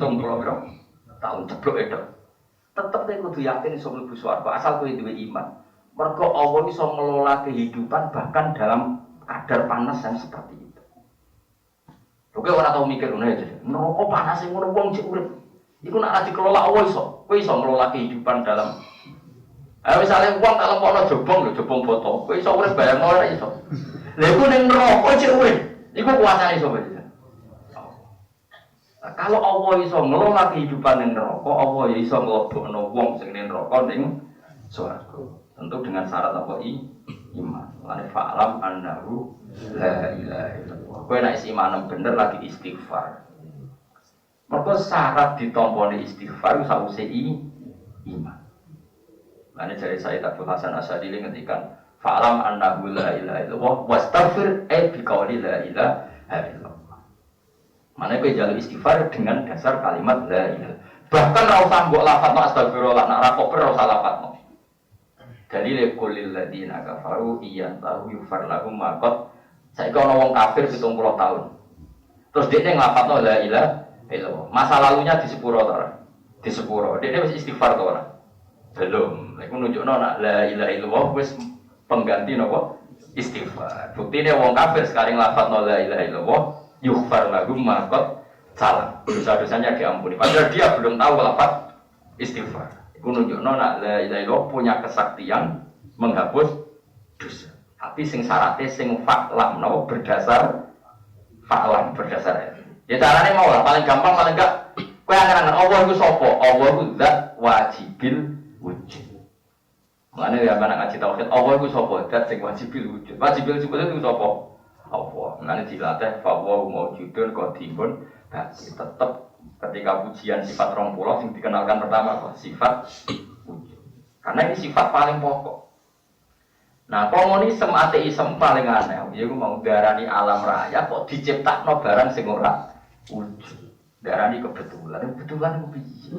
tahun ceblok itu. Tetep kowe kudu yakin iso mlebu swarga asal kowe duwe iman. Mergo Allah iso ngelola kehidupan bahkan dalam kadar panas yang seperti itu. Oke ora tau mikir ngono aja. Neraka panas sing ngono wong cek urip. Iku nek ora dikelola Allah iso. Kowe iso ngelola kehidupan dalam misalnya uang tak lempono jobong lho, jobong foto. Kowe iso urip bayang ora iso. Lha iku ning neraka cek urip. Iku kuasane sapa iki? Kalau Allah iso ngelola kehidupan ning neraka, Allah ya iso nglebokno wong sing ning neraka ning swarga. Tentu dengan syarat apa iman. Lane fa'lam annahu la ilaha illallah. Kowe nek iman bener lagi istighfar. Mergo syarat ditompone istighfar sawise iman. Lane jare saya Abdul Hasan Asyadili ngendikan fa'lam annahu la ilaha illallah wastaghfir bi qouli la ilaha illallah. Mane kowe njaluk istighfar dengan dasar kalimat la ilaha. Bahkan ra usah mbok lafadzno astagfirullah, nek ra kok ora usah lafadzno. Dalile kulil ladina kafaru iya tahu yufar lahum maqat. Saiki ana wong kafir 70 tahun. Terus dekne nglafadzno la ilaha illallah. Masa lalunya di sepuro ta ora? Di sepuro. Dekne wis istighfar ta ora? Belum. Iku nunjukno nek la ilaha illallah wis pengganti napa? Istighfar. Buktine wong kafir sekarang nglafadzno la ilaha illallah yufar lahum maqat salah. Dosa-dosanya diampuni. Padahal dia belum tahu lafaz istighfar. Iku nunjukno nek la ilaha illallah punya kesaktian menghapus dosa. Tapi sing syaratnya sing fa'lam napa berdasar fa'lam berdasar. Ya carane mau lah paling gampang paling enggak kowe angen-angen Allah iku sapa? Allah iku zat wajibil wujud. Mane ya anak ngaji tauhid Allah iku sapa? Zat sing wajibil wujud. Wajibil wujud itu sapa? Allah. Mane dilatih fa wa maujudun qadimun tapi tetap ketika pujian sifat 20 yang dikenalkan pertama apa? Sifat wujud. Karena ini sifat paling pokok. Nah, komunisme ateisme paling aneh. Ya mau darani alam raya kok diciptakno barang sing ora wujud. Darani kebetulan. Kebetulan ku piye?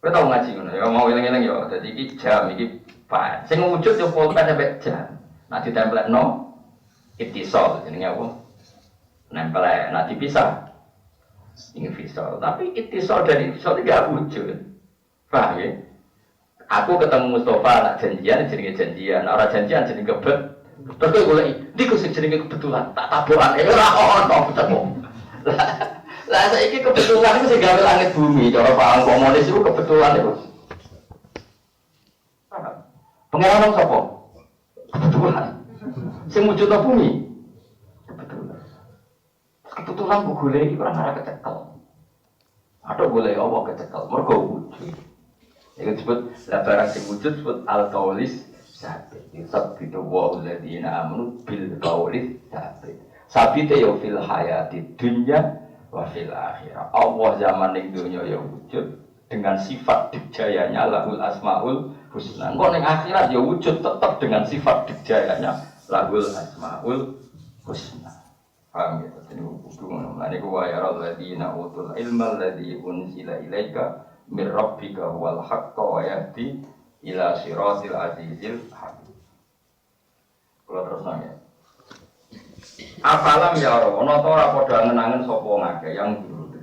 Kowe tau ngaji ngono ya mau eling-eling ya. Dadi iki jam iki Pak. Sing wujud yo pulpen sampe jam. Nah ditempelno ittisal jenenge apa? Nempel nah dipisah. Ini visual, tapi ittisal dari visual tidak wujud. Paham ya? Aku ketemu Mustafa, nak janjian, jenenge janjian. Orang janjian jenenge kebet. Terus gue golek, niku sing jenenge kebetulan, tak tabuhan. Ora ono ketemu. Lah saiki kebetulan iku sing gawe langit bumi. Cara paham komunis iku kebetulan iku. Paham? Pengenalan sapa? Kebetulan. Sing wujudna bumi. Kebetulan gue golek orang arah kecekel. Atau golek Allah kecekel, mergo wujud. Itu disebut barang sing wujud disebut al-qaulis sabit. Sabit wa alladziina amanu bil qaulis sabit. Sabite ya fil hayati dunya wa fil akhirah. Allah zaman ning dunya ya wujud dengan sifat dijayanya lahul asmaul husna. Kok ning akhirat ya wujud tetap dengan sifat dijayanya lahul asmaul husna. Paham ya? Jadi hubungan mana ku wa yaral ladina utul ilma alladzi unzila ilaika mir rabbika wal haqqo wa yahdi ila siratil azizil hakim. Kalau terus nanya. Apalam ya ora ana ta ora padha angen-angen sapa ngake yang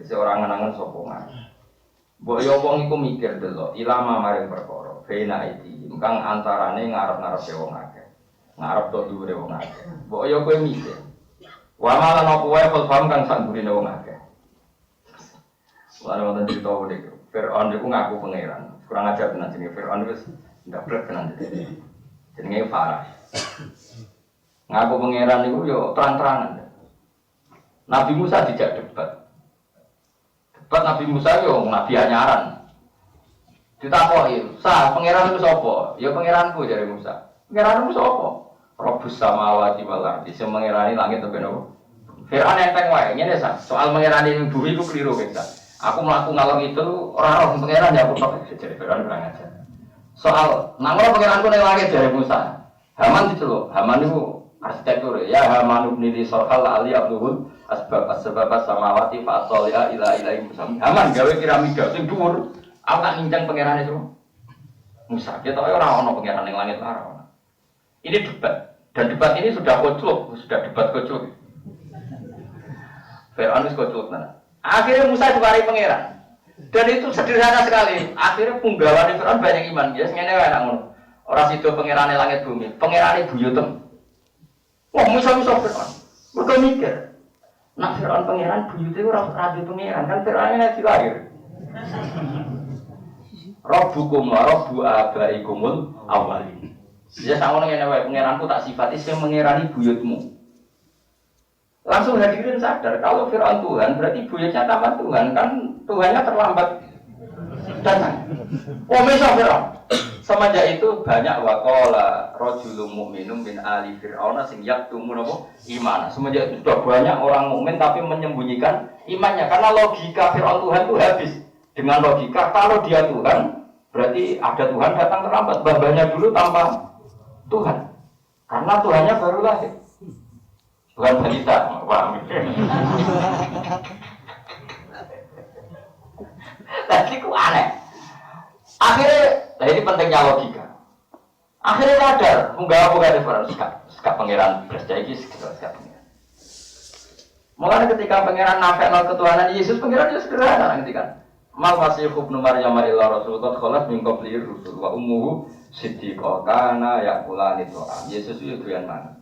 seorang angen-angen sapa ngake. Mbok yo wong iku mikir delok ilama maring perkara bena iki kang antarane ngarep-ngarep wong akeh. Ngarep to dhuwure wong akeh. Mbok yo kowe mikir. Wa malan apa wae paham kang sak durine wong akeh. Wala wonten cerita unik. Fir'aun iku ngaku pangeran. Kurang ajar tenan jenenge Fir'aun wis ndablek tenan jenenge Farah. Ngaku pangeran itu yo terang-terangan. Nabi Musa dijak debat. Debat Nabi Musa yo nabi anyaran. Ditakoki, "Sah, pangeran itu sapa?" "Ya pangeranku," jare Musa. "Pangeranmu sapa?" "Rabbus samawati wal ardi." Sing mengerani langit sampe nopo? Fir'aun enteng wae, ngene Sah. Soal mengerani bumi iku keliru kita. Aku mlaku ngalor itu ora roh pangeran ya aku tok jare Fir'aun kurang ajar. Soal nang pangeranku ning langit jare Musa. Haman diceluk, Haman itu arsitektur ya Haman ibn Sorhal Ali Abdul asbab samawati fa ataliya ila ilahi Musa. Haman gawe piramida sing dhuwur. Aku tak ngincang pangerane semua. Musa, kita ora ono pangeran ning langit ora. Ini debat dan debat ini sudah kocluk, sudah debat kocluk. Fir'aun wis kocluk tenan. Akhirnya Musa diwari pangeran. Dan itu sederhana sekali. Akhirnya punggawane Fir'aun banyak iman. Ya ngene wae nak ngono. Ora sida pangerane langit bumi, pangerane buyutem. Wah, Musa Fir'aun. Mergo mikir. Nak Fir'aun pangeran buyute ora radio pangeran kan Fir'aun nek dilahir. Rabbukum wa rabbu abaikumul awwalin. Ya sakmono ngene wae pangeranku tak sifati sing mengerani buyutmu. Langsung hadirin sadar kalau Fir'aun Tuhan berarti buyutnya tamat Tuhan kan Tuhannya terlambat datang. Oh misal Fir'aun. Semenjak itu banyak waqala rajulun mu'minun min ali Fir'aun sing yaktumu napa iman. Semenjak itu sudah banyak orang mukmin tapi menyembunyikan imannya karena logika Fir'aun Tuhan itu habis. Dengan logika kalau dia Tuhan berarti ada Tuhan datang terlambat. Babanya dulu tanpa Tuhan. Karena Tuhannya baru lahir. Tuhan balita, paham? Tadi ku aneh. Akhirnya, ini pentingnya logika. Akhirnya sadar, enggak bukan referensi sekap pangeran berjaya sekap pangeran. Mulai ketika pangeran nafekno ketuhanan Yesus, pangeran itu sederhana nanti kan. Mal masih ibnu Maryam illa rasulullah khalas min qabli rusul wa ummuhu siddiqah kana yaqulani ta'am. Yesus itu doyan mangan.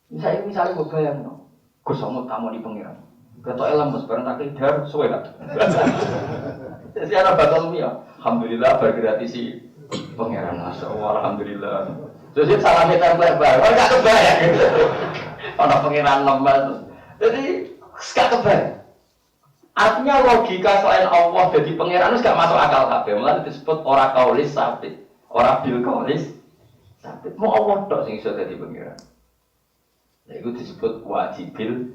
Misalnya gue bayang no, gue sama tamu di pangeran. Ketok lemes bareng tak kedar suwe kan. Jadi anak batal ya. Alhamdulillah bergratis si pangeran masya Allah alhamdulillah. Terus salam kita lebar, nggak kebayang gitu. Anak pangeran lemes. Jadi nggak kebayang. Artinya logika selain Allah jadi pangeran itu nggak masuk akal kabeh. Mulai disebut ora kaulis sabit, ora bil kaulis sabit. Mau Allah dok sing iso dadi pangeran. Itu disebut wajibil.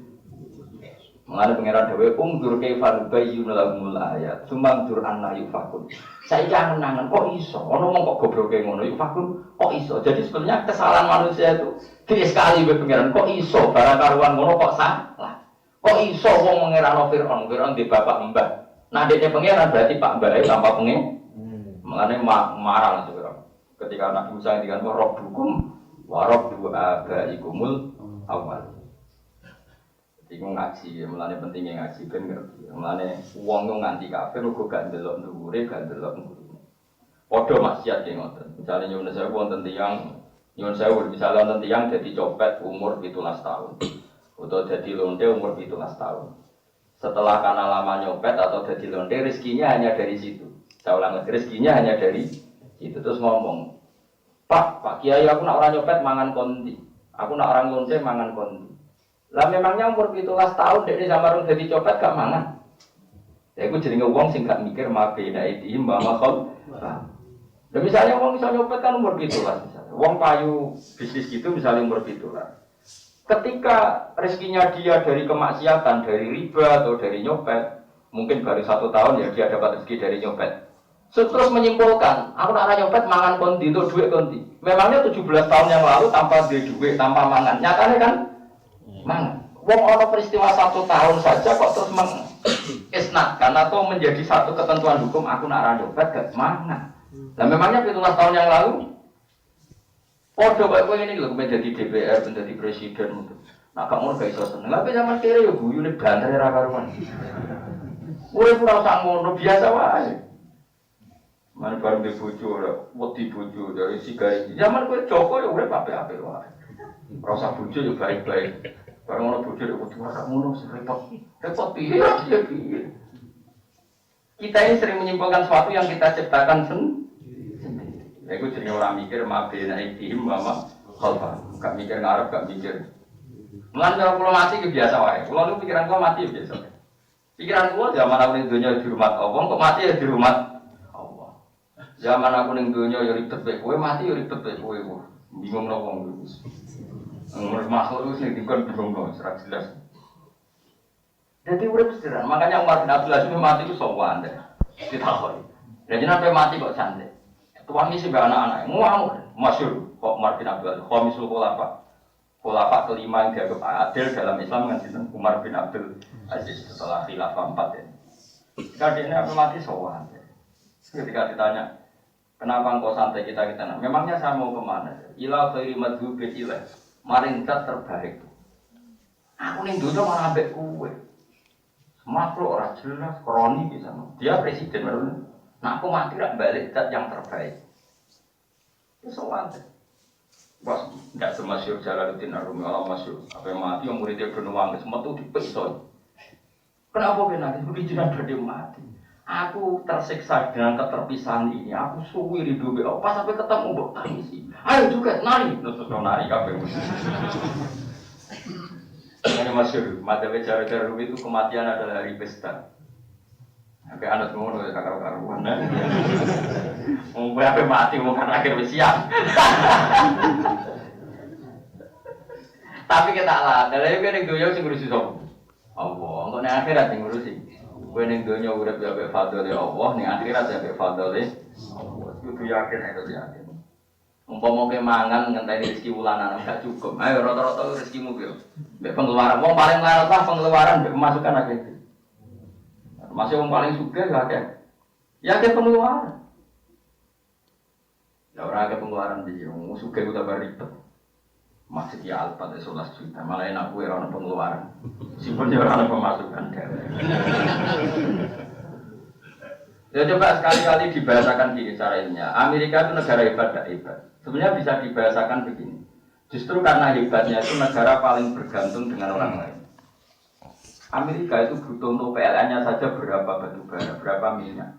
Mengenai pangeran dewe dur kaifan bayyun lahumul ayat sumangdur anna yufakun. Saya jangan nangan kok iso ono mong kok gobroke ngono yufakun kok iso. Jadi sebenarnya kesalahan manusia itu gede sekali be pangeran kok iso barang karuan ngono kok salah. Kok iso wong mengerano Fir'aun di bapak mbah. Nah dekne pangeran berarti pak mbah tanpa pengen. Mengenai marah itu ketika Nabi Musa ngendikan rabbukum wa rabbu abaikumul awal. Jadi ngaji, mulane pentingnya ngaji ben ngerti. Mulane wong yo nganti kafir uga gak ndelok dhuwure, gak ndelok ngurune. Padha maksiat ki ngoten. Misale nyuwun sewu wonten tiyang nyuwun sewu misale wonten tiyang dadi copet umur 17 tahun. Utawa dadi lonte umur 17 tahun. Setelah karena lama nyopet atau dadi lonte rezekinya hanya dari situ. Saya ulang lagi rezekinya hanya dari situ terus ngomong, Pak Kiai aku nak orang nyopet mangan kondi. Aku nak orang lonte mangan kondi. Lah memangnya umur 17 tahun dek sama rung jadi copet gak mangan. Ya aku jadi ngewong sing gak mikir mabena iki mbah makon. Lah misalnya wong iso nyopet kan umur 17 misalnya. Wong payu bisnis gitu misalnya umur 17. Ketika rezekinya dia dari kemaksiatan, dari riba atau dari nyopet, mungkin baru 1 tahun ya dia dapat rezeki dari nyopet. Terus menyimpulkan, aku nak nyopet mangan kondi itu duit kondi. Memangnya 17 tahun yang lalu tanpa duit, tanpa mangan. Nyatanya kan mangan. Wong ono peristiwa 1 tahun saja kok terus mengisnatkan atau menjadi satu ketentuan hukum aku nak nyopet gak mangan. Nah memangnya 17 tahun yang lalu podo kok ini lho menjadi DPR, menjadi presiden. Agak mau gak iso seneng. Tapi zaman kiri ya guyune banter ra karuan. Urip ora usah ngono biasa wae. Mana bareng di bojo ora, wedi bojo dari sigai. Zaman kowe Joko ya urip apik-apik wae. Ora usah bojo ya baik-baik. Bareng ono bojo ya wedi ora ngono repot. Repot piye ya piye. Kita ini sering menyimpulkan sesuatu yang kita ciptakan sendiri. Ya itu jadi orang mikir mabena ikhim mama khalfa. Gak mikir ngarep, gak mikir. Mulan kalau pulau mati biasa wae. Pulau itu pikiran gua mati biasa. Pikiran gua zaman aku ning dunya di rumah Allah, kok mati ya di rumah Allah. Zaman aku ning dunya ya ribet bae kowe, mati ya ribet bae kowe. Bingung no wong iki. Makhluk itu sing dikon bingung no, serak jelas. Jadi urip sederhana, makanya Umar bin Abdul Aziz mati itu sowan deh, ditakoni. Jadi sampai mati kok santai. Tuangi sih anak-anak, muamur, masyhur kok Umar bin Abdul Aziz, khamisul khulafa kelima yang dianggap adil dalam Islam dengan Umar bin Abdul Aziz setelah khilafah 4 ini. Ketika dia mati sowan. Ketika ditanya, kenapa engkau santai kita nak? Memangnya saya mau kemana? Ila khairi madhubin ilah, maring zat terbaik. Aku ning donya malah ambek kowe. Makhluk orang jelas, kroni bisa. Dia presiden baru. Nah aku mati rak balik zat yang terbaik. Itu soal. Bos, tidak semasyur Jalaluddin Ar-Rumi Allah masyur. Apa yang mati yang muridnya benuang semua itu dipesoi. Kenapa benar? Begitu dari mati. Aku tersiksa dengan keterpisahan ini. Aku suwi rindu be. Pas sampai ketemu mbok tangisi. Ayo juga nari. Terus nari kabeh. Ini masyhur, madzhab Jalaluddin itu kematian adalah hari pesta. Sampai anut ngono ya karo-karuan. Wong apa mati wong kan akhir wis siap. Tapi kita lah, dalem kene doyo sing ngurusi sapa? Allah, engko nek akhirat sing ngurusi. Kowe ning donya urip ya mek fadhole Allah, ning akhirat ya mek fadhole Allah. Kudu yakin itu yakin. Umpama kowe mangan ngenteni rezeki wulanan gak cukup. Ayo rata-rata rezekimu piye? Mbek pengeluaran wong paling larat lah pengeluaran mbek pemasukan akeh. Masih wong paling sugih ya akeh. Ya akeh pengeluaran. Ya ora akeh pengeluaran piye? Wong sugih udah ribet. Masih ya alpat 11 juta, malah enak kowe ora ono pengeluaran. Meskipun ya ora ono pemasukan. Ya coba sekali-kali dibahasakan gini cara ilmiah. Amerika itu negara hebat tak hebat. Sebenarnya bisa dibahasakan begini. Justru karena hebatnya itu negara paling bergantung dengan orang lain. Amerika itu butuh untuk PLN-nya saja berapa batu bara, berapa minyak.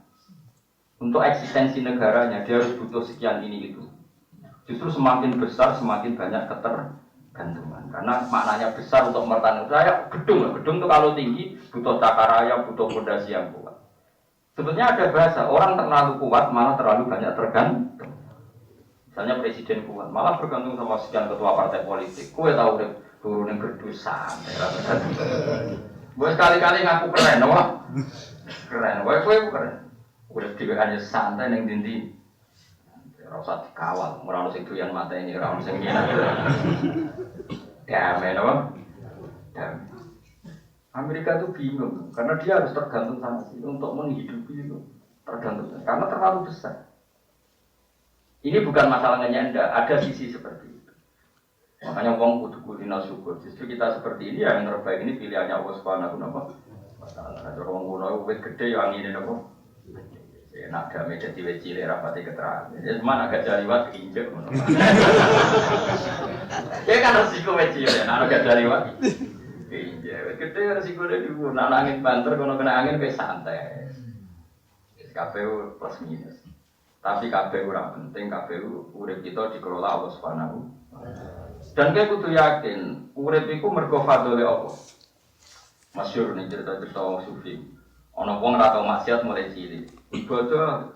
Untuk eksistensi negaranya dia harus butuh sekian ini itu. Justru semakin besar semakin banyak ketergantungan. Karena maknanya besar untuk mertahan saya gedung. Gedung itu kalau tinggi butuh cakaraya, butuh fondasi yang kuat. Sebetulnya ada bahasa orang terlalu kuat malah terlalu banyak tergantung. Misalnya presiden kuat malah bergantung sama sekian ketua partai politik. Kue tahu deh turunin berdosa. Gue sekali-kali ngaku keren, wah keren. Gue keren. Udah juga hanya santai neng dindi. Rasa dikawal, orang sing doyan mata ini orang sing minat. Damai, wah. Damai. Amerika itu bingung karena dia harus tergantung sama sih untuk menghidupi itu tergantung karena terlalu besar. Ini bukan masalahnya enggak, ada sisi seperti itu. Makanya wong kudu kulina syukur. Justru kita seperti ini yang terbaik ini pilihannya Allah Subhanahu wa taala. Ada wong kuno wis gede yang ngene napa. Ya nak damai dadi wis cilik rapati keterangan. Ya cuman agak jaliwat injek ngono. Ya kan resiko wis cilik, nak agak jaliwat. Iya, gede resiko dhewe dhuwur. Nak angin banter kono kena angin wis santai. Wis KPU plus minus. Tapi KPU ora penting, KPU urip kita dikelola Allah Subhanahu. Dan kowe kudu yakin, urip iku mergo fadhole Allah. Masyhur ning cerita-cerita wong sufi. Ana wong ora tau maksiat mulai cilik. Ibadah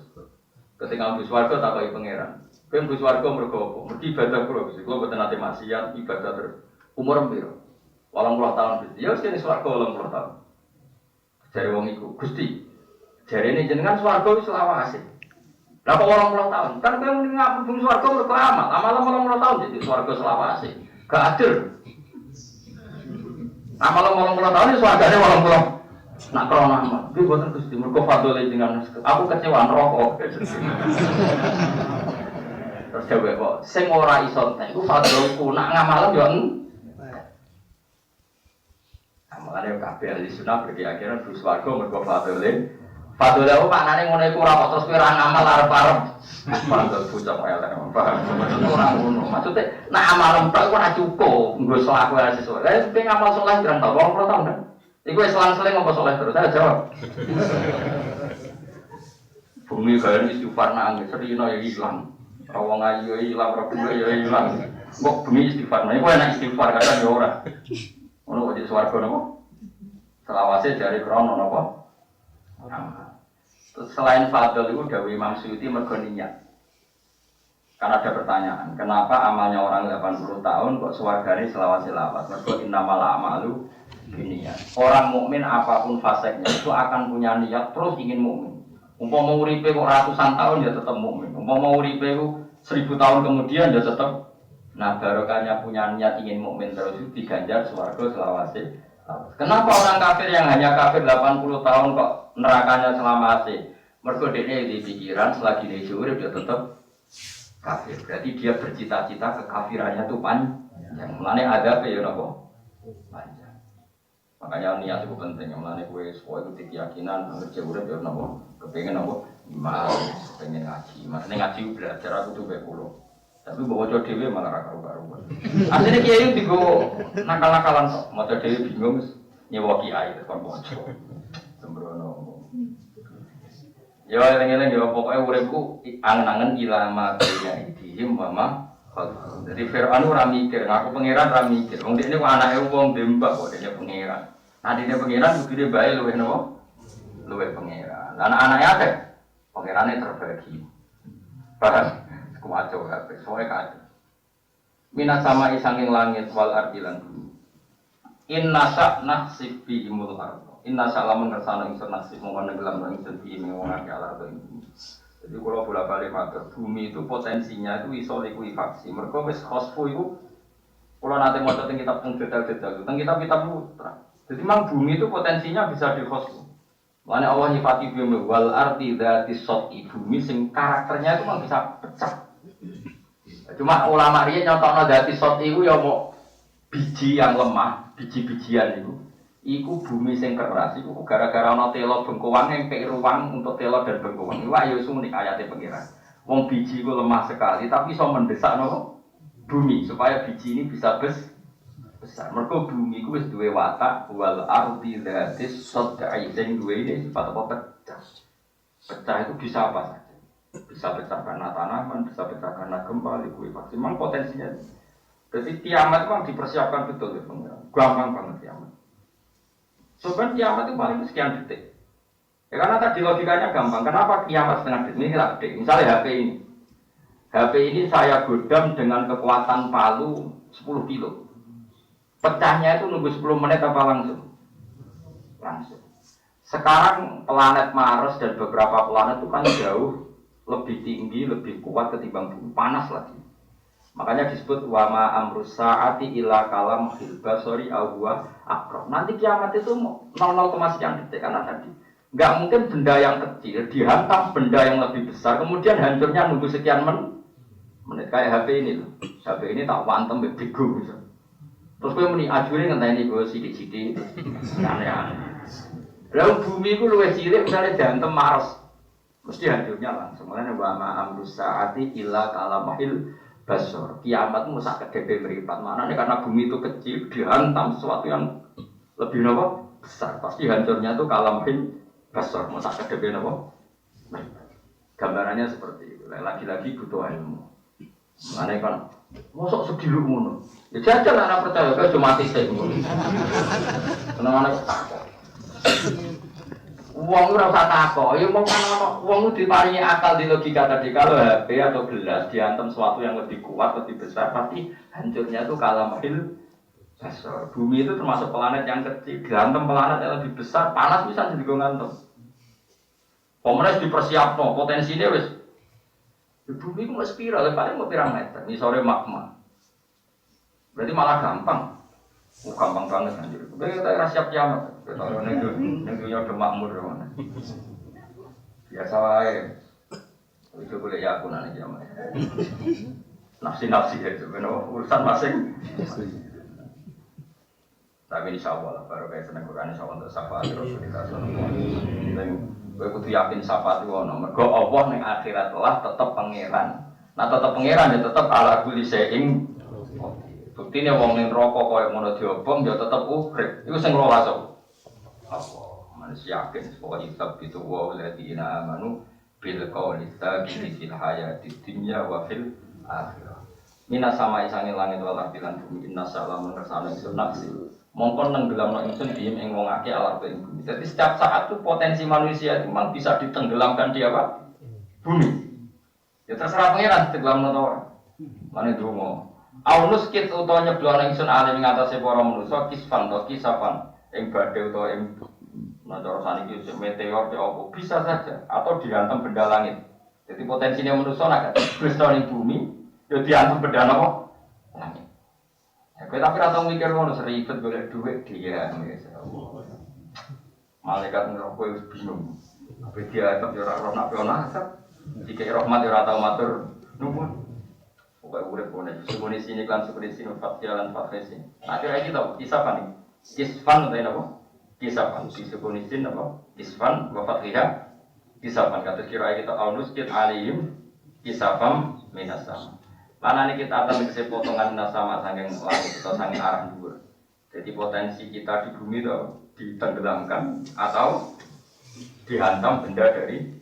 ketika mlebu swarga takoki pangeran. Kowe mlebu swarga mergo apa? Mergo ibadah kula boten nate maksiat, ibadah terus. Umur piro? 80 tahun. Ya wis kene swarga 80 tahun. Jare wong iku, Gusti. Jarene jenengan swarga wis selawase. Lah kok 80 tahun? Kan kowe muni ngapung swarga mergo amal. Amal 80 tahun jadi swarga selawase. Gak adil. Amal 80 tahun wis swargane 80. Nak krono amal. Kuwi boten Gusti mergo fadhole jenengan. Aku kecewa neraka. Terus jawab kok sing ora iso nek iku fadholku nak ngamal yo Makanya kabeh ahli sunnah berkeyakinan bus warga mergo fadole. Fadole aku maknane ngono iku ora kok terus kowe ora ngamal arep-arep. Fadol bocah elek paham. Maksudnya ora ngono. Maksudnya nek amal tok iku ora cukup nggo salah kowe sesuai. Lah pengen ngamal saleh pirang tahun? 20 tahun kan? Iku selang-seling apa saleh terus? Saya jawab. Bumi kaya istighfar nangis, serina ya hilang. Wong ayu ya hilang, rabu ya hilang. Kok bumi istighfar? Nah, iku enak istighfar kadang ya ora. Ono kok di swarga napa? Selawase jare krono napa? Terus selain fadl itu dawuh Imam Suyuti mergo niat. Karena ada pertanyaan, kenapa amalnya orang 80 tahun kok swargane selawase-lawas? Mergo innamal a'malu binniyat. Orang mukmin apapun faseknya itu akan punya niat terus ingin mukmin. Umpama uripe kok ratusan tahun ya tetap mukmin. Umpama uripe 1000 tahun kemudian ya tetap. Nah, barokahnya punya niat ingin mukmin terus itu diganjar swarga selawase. Kenapa orang kafir yang hanya kafir 80 tahun kok nerakanya selamase? Mergo dekne di pikiran selagi dia urip dia tetap kafir. Berarti dia bercita-cita kekafirannya itu panjang. Mulane adabe ya napa? Panjang. Makanya niat itu penting. Mulane kowe sesuai itu keyakinan ngerti urip ya napa? Kepengin napa? Iman, pengen ngaji. Maksudnya ngaji belajar aku tuh bae kulo. Tapi bawa coba dewi malah karu-karuan. Aslinya kiai itu digo nakal-nakalan kok. Mau coba dewi bingung nyewa kiai itu kan bocor. Sembrono. Ya eleng-eleng ya pokoknya uripku angen-angen ilama kaya idihim mama. Jadi Fir'aun ora mikir, ngaku pangeran ora mikir. Wong dekne kok anake wong dembak kok dekne pangeran. Nah dekne pangeran kudu bae luwih napa? Luwih pangeran. Lah anak-anake akeh. Pangerane terbagi. Paham? Kacau kabeh, soalnya kacau. Minat sama isanging langit wal ardi lan bumi. Inna sa' naksib bihimul ardo. Inna sa' lamun kersana ingsun naksib mongkon nenggelam ingsun bihim ngomongake al-ardo ing bumi. Jadi kalau bolak-balik matur, bumi itu potensinya itu iso likuifaksi. Mergo wis khosfu iku kula nate maca teng kitab detail-detail. Teng kitab-kitab itu. Jadi memang bumi itu potensinya bisa dikhosfu. Makanya Allah nyifati bumi wal ardi dzati soti, bumi sing karakternya itu memang bisa pecah. Cuma ulama riyen nyontokno dzati soti iku ya mau biji yang lemah, biji-bijian itu. Iku bumi sing keras iku gara-gara ana tela bengkoang ngempek ruang untuk tela dan bengkoang. Iku ayo sunik ayate pengiran. Wong biji iku lemah sekali tapi iso mendesak nopo bumi supaya biji ini bisa besar. Mergo bumi iku wis duwe watak wal ardi dzatis sodai sing duwe ini sifat apa pecah. Pecah itu bisa apa saja. Bisa pecah karena tanaman, bisa pecah karena gempa, likuifaksi. Memang potensinya. Jadi kiamat memang dipersiapkan betul ya, gampang banget kiamat. Sebenarnya kiamat itu paling sekian detik. Ya karena tadi logikanya gampang. Kenapa kiamat setengah detik? Ini lah detik. Misalnya HP ini. HP ini saya godam dengan kekuatan palu 10 kilo. Pecahnya itu nunggu 10 menit apa langsung? Langsung. Sekarang planet Mars dan beberapa planet itu kan jauh lebih tinggi, lebih kuat ketimbang bumi, panas lagi. Makanya disebut wama amrus saati ila kalam hilbasori awwa akrob. Nanti kiamat itu 0,0 sekian detik karena tadi nggak mungkin benda yang kecil dihantam benda yang lebih besar, kemudian hancurnya nunggu sekian menit. Kayak HP ini loh. HP ini tak wantem bego bisa. Terus gue meni ajure ngenteni gue sidik-sidik aneh-aneh. Lalu bumi itu luwih cilik misalnya dihantem Mars. Mesti hancurnya langsung. Makanya wama amrus saati illa kalamahil basor. Kiamat itu sak kedebe meripat. Maknanya karena bumi itu kecil dihantam sesuatu yang lebih besar. Pasti hancurnya itu kalamahil basor. Sak kedebe meripat. Gambarannya seperti itu. Lagi-lagi butuh ilmu. Maknanya kan mosok sediluk ngono. Ya jajal anak percaya kan cuma tisik ngono. Senengane kok takok. Uang ora usah takok, ya mau kan uang itu diparingi akal di logika tadi kalau HP atau gelas dihantam sesuatu yang lebih kuat, lebih besar pasti hancurnya itu kalamahil basor. Bumi itu termasuk planet yang kecil, dihantam planet yang lebih besar, panas bisa jadi ngantem. Pemenang dipersiapno, potensinya wis. Bumi itu mau spiral, paling mau pirang meter, ini sore magma. Berarti malah gampang. Gampang banget anjir. Kita siap kiamat. Kita negerinya udah makmur mana. Biasa wae. Itu boleh ya aku nanti kiamat. Nafsi-nafsi ya sebenarnya urusan masing. Tapi insyaallah lah baru kayak seneng Quran insyaallah untuk syafaat Rasulullah sallallahu alaihi wasallam. Kowe kudu yakin syafaat iku ono. Mergo Allah ning akhirat lah tetep pangeran. Nah tetep pangeran ya tetep ala kulli syai'in. Buktine wong ning neraka koyo ngono diobong ya tetep urip. Iku sing ngelola sapa? Allah. Manusia yakin bahwa hisab itu wa alladziina amanu bil qawli tsabiti fil hayatid dunya wa fil akhirah. Minas sama isange langit wal ardi lan bumi inna salamun kersane ingsun nafsi. Mongkon nenggelamno ingsun diem ing wong akeh alar ing bumi. Jadi setiap saat tuh potensi manusia itu memang bisa ditenggelamkan di apa? Bumi. Ya terserah pangeran tenggelamno to ora. Mane donga. Aunus kit utawa nyeblono ingsun alim ing atase para manusa kisfan to kisafan ing badhe utawa ing cara saniki meteor ya apa bisa saja atau dihantam benda langit. Jadi potensinya manusia nak kristal ning bumi ya dihantam benda apa? Langit. Ya, kowe tapi ora tau mikir ngono seribet golek dhuwit dia. Malaikat neraka wis bingung. Apa dia tetep ora roh nak ono asap. Jika rahmat ora tau matur nuwun. Pokoke urip kene sumune sini kan sumune sini fat jalan fat racing. Nah kira iki to kisah apa nih? Kisfan utawa napa? Kisah sumune sini napa? Kisfan wa fathiyah. Kisah kata kira kita aunus kit alim kisafam minasam. Mana nih kita akan bisa potongan nasama saking langit atau saking arah dhuwur. Jadi potensi kita di bumi itu ditenggelamkan atau dihantam benda dari